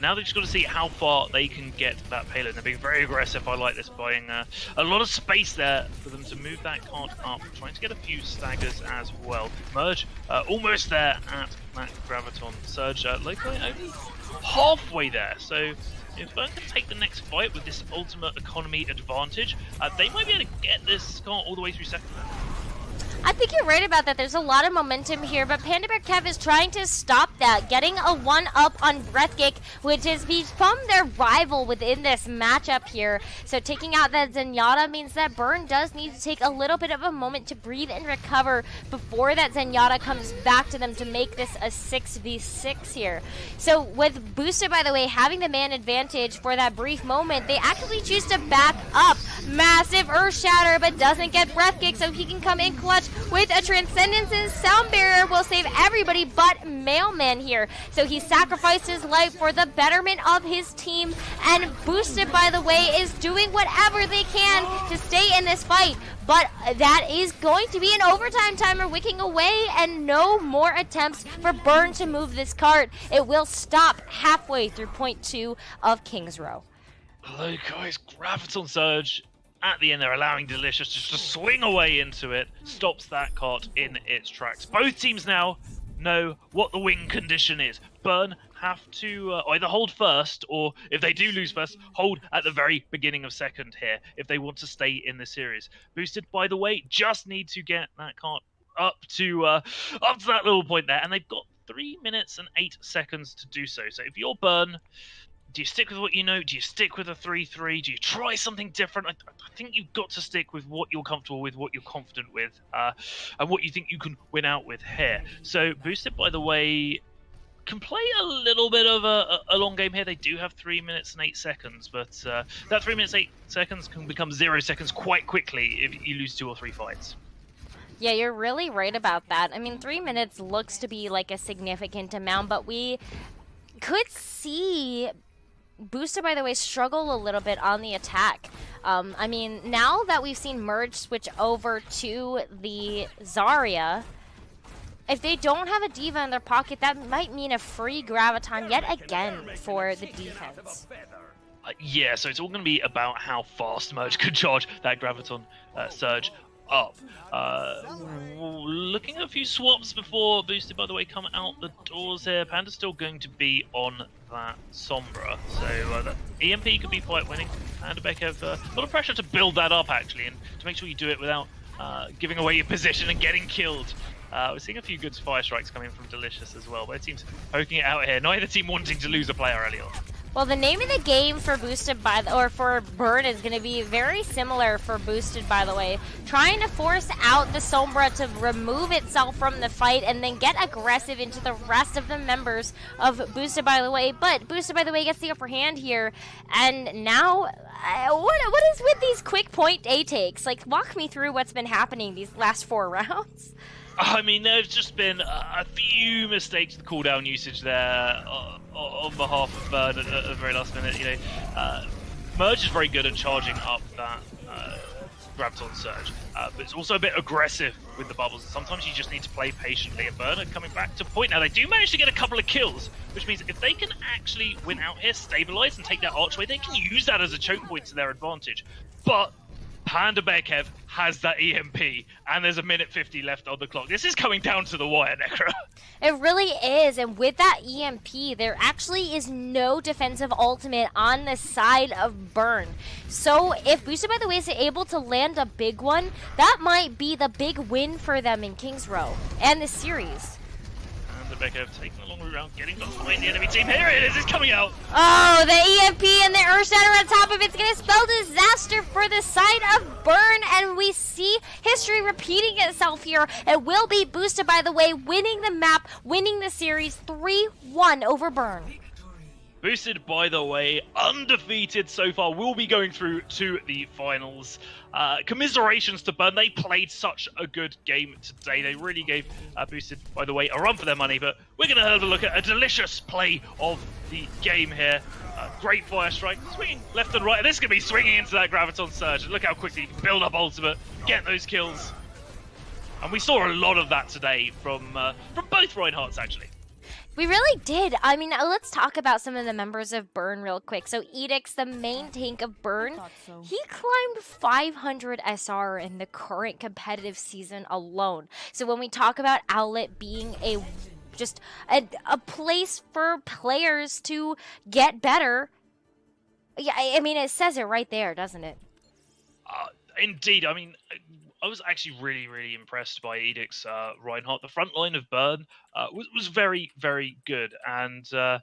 Now they've just got to see how far they can get that payload. They're being very aggressive. I like this, buying a lot of space there for them to move that card up, trying to get a few staggers as well. Merge almost there at that Graviton Surge. Locally only halfway there. So if Burn can take the next fight with this ultimate economy advantage, they might be able to get this card all the way through second. I think you're right about that. There's a lot of momentum here, but Panda Bear Kev is trying to stop that, getting a 1-up on Breathkick, which has become their rival within this matchup here. So taking out that Zenyatta means that Burn does need to take a little bit of a moment to breathe and recover before that Zenyatta comes back to them to make this a 6v6 here. So with Boosted, by the way, having the man advantage for that brief moment, they actually choose to back up. Massive Earth Shatter, but doesn't get Breathkick, so he can come in clutch with a Transcendence's Sound Barrier will save everybody but Mailman here. So he sacrificed his life for the betterment of his team, and Boosted, by the way, is doing whatever they can to stay in this fight. But that is going to be an overtime timer wicking away, and no more attempts for Burn to move this cart. It will stop halfway through point 2 of King's Row. Hello guys, Graviton Surge. At the end, they're allowing Delicious just to swing away into it, stops that cart in its tracks. Both teams now know what the win condition is. Burn have to either hold first, or if they do lose first, hold at the very beginning of second here if they want to stay in the series. Boosted, by the way, just need to get that cart up to that little point there, and they've got 3 minutes and 8 seconds to do so. So if you're Burn, do you stick with what you know? Do you stick with a 3-3? Do you try something different? I think you've got to stick with what you're comfortable with, what you're confident with, and what you think you can win out with here. So Boosted, by the way, can play a little bit of a long game here. They do have 3 minutes and 8 seconds, but that 3 minutes 8 seconds can become 0 seconds quite quickly if you lose 2 or 3 fights. Yeah, you're really right about that. I mean, 3 minutes looks to be like a significant amount, but we could see Boosted, by the way, struggle a little bit on the attack. I mean, now that we've seen Merge switch over to the Zarya, if they don't have a diva in their pocket, that might mean a free Graviton yet again for the defense. Yeah, so it's all going to be about how fast Merge could charge that Graviton Surge up. Looking at a few swaps before Boosted, by the way, come out the doors here. Panda's still going to be on that Sombra, so that EMP could be quite winning. Panda Beck have a lot of pressure to build that up, actually, and to make sure you do it without giving away your position and getting killed. We're seeing a few good fire strikes coming from Delicious as well. Both teams poking it out here. Neither team wanting to lose a player early on. Well, the name of the game for Boosted for Burn is going to be very similar for Boosted, by the way. Trying to force out the Sombra to remove itself from the fight and then get aggressive into the rest of the members of Boosted, by the way. But Boosted, by the way, gets the upper hand here. And now, what is with these quick point A takes? Like, walk me through what's been happening these last 4 rounds. I mean, there's just been a few mistakes with cooldown usage there on behalf of Burn at the very last minute. You know, Merge is very good at charging up that Graviton Surge, but it's also a bit aggressive with the bubbles. Sometimes you just need to play patiently, and Burn are coming back to point now. They do manage to get a couple of kills, which means if they can actually win out here, stabilize, and take that archway, they can use that as a choke point to their advantage. But Panda Bear Kev has that EMP, and there's 1:50 left on the clock. This is coming down to the wire, Nekkra. It really is, and with that EMP, there actually is no defensive ultimate on the side of Burn. So if Boosted, by the way, is able to land a big one, that might be the big win for them in King's Row and the series. Becker taking a long route around, getting behind the enemy team. Here it is, it's coming out. Oh, the EMP and the Earth Shatter on top of it's going to spell disaster for the side of Burn, and we see history repeating itself here. It will be Boosted by the Way winning the map, winning the series 3-1 over Burn. Boosted by the Way, undefeated so far, will be going through to the finals. Commiserations to Burn. They played such a good game today. They really gave Boosted by the Way a run for their money, but we're going to have a look at a delicious play of the game here. Great fire strike, swinging left and right. And this is going to be swinging into that Graviton Surge. And look how quickly you can build up ultimate, get those kills. And we saw a lot of that today from both Reinhardts, actually. We really did. I mean, let's talk about some of the members of Burn real quick. So Edix, the main tank of Burn, he climbed 500 SR in the current competitive season alone. So when we talk about Owlet being a place for players to get better, yeah, I mean, it says it right there, doesn't it? Indeed. I mean, I was actually really, really impressed by Edix Reinhardt. The front line of Burn was very, very good. And so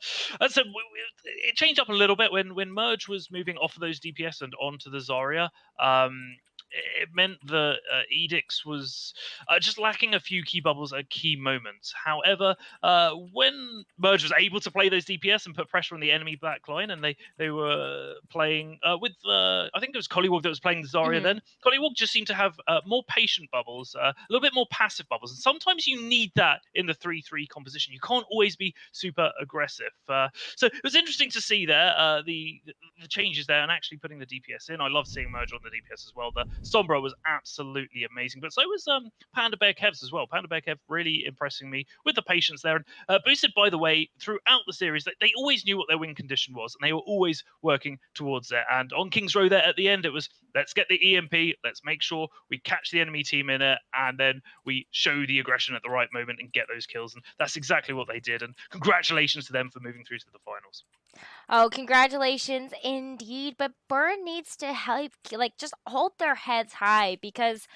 it changed up a little bit when Merge was moving off of those DPS and onto the Zarya. It meant that Edix was just lacking a few key bubbles at key moments. However, when Merge was able to play those DPS and put pressure on the enemy backline, and they were playing with, I think it was Collywog that was playing the Zarya then, Collywog just seemed to have more patient bubbles, a little bit more passive bubbles. And sometimes you need that in the 3-3 composition. You can't always be super aggressive. So it was interesting to see there, the changes there, and actually putting the DPS in. I love seeing Merge on the DPS as well. The Sombra was absolutely amazing, but so was Panda Bear Kevs as well. Panda Bear Kev really impressing me with the patience there. And Boosted by the Way, throughout the series, they always knew what their win condition was, and they were always working towards it. And on King's Row there at the end, it was, let's get the EMP, let's make sure we catch the enemy team in it, and then we show the aggression at the right moment and get those kills. And that's exactly what they did. And congratulations to them for moving through to the finals. Oh, congratulations indeed. But Burn needs to help, just hold their heads high, because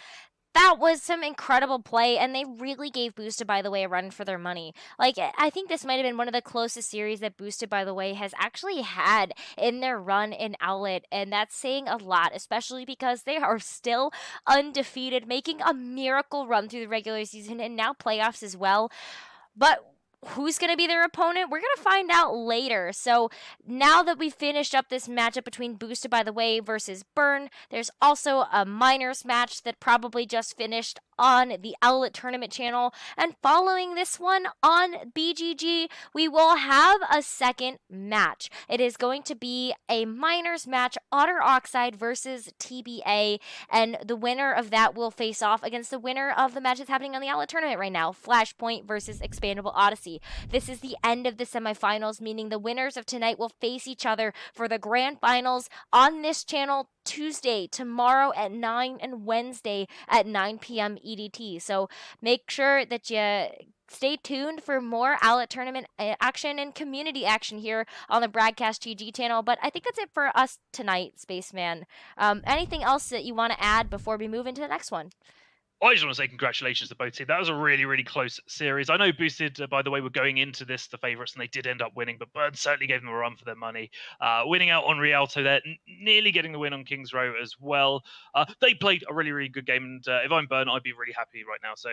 that was some incredible play, and they really gave Boosted by the Way a run for their money. I think this might have been one of the closest series that Boosted by the Way has actually had in their run in Owlet, and that's saying a lot, especially because they are still undefeated, making a miracle run through the regular season and now playoffs as well. But who's going to be their opponent? We're going to find out later. So now that we've finished up this matchup between Boosted by the Way versus Burn, there's also a minors match that probably just finished on the Owlet Tournament channel. And following this one on BGG, we will have a second match. It is going to be a minors match, Otter Oxide versus TBA. And the winner of that will face off against the winner of the match that's happening on the Owlet Tournament right now, Flashpoint versus Expandable Odyssey. This is the end of the semifinals, meaning the winners of tonight will face each other for the grand finals on this channel Tuesday, tomorrow at 9, and Wednesday at 9 p.m. EDT. So make sure that you stay tuned for more Owlet Tournament action and community action here on the Broadcast GG channel. But I think that's it for us tonight, Spaceman. Anything else that you want to add before we move into the next one? I just want to say congratulations to both teams. That was a really, really close series. I know Boosted, by the way, were going into this the favourites, and they did end up winning, but Burn certainly gave them a run for their money. Winning out on Rialto there, nearly getting the win on King's Row as well. They played a really, really good game, and if I'm Burn, I'd be really happy right now. So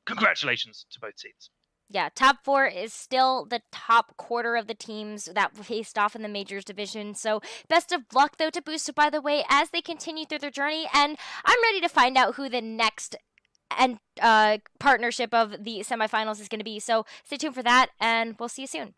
congratulations to both teams. Yeah, top 4 is still the top quarter of the teams that faced off in the Majors division. So best of luck, though, to Boosted by the Way as they continue through their journey. And I'm ready to find out who the next partnership of the semifinals is going to be. So stay tuned for that, and we'll see you soon.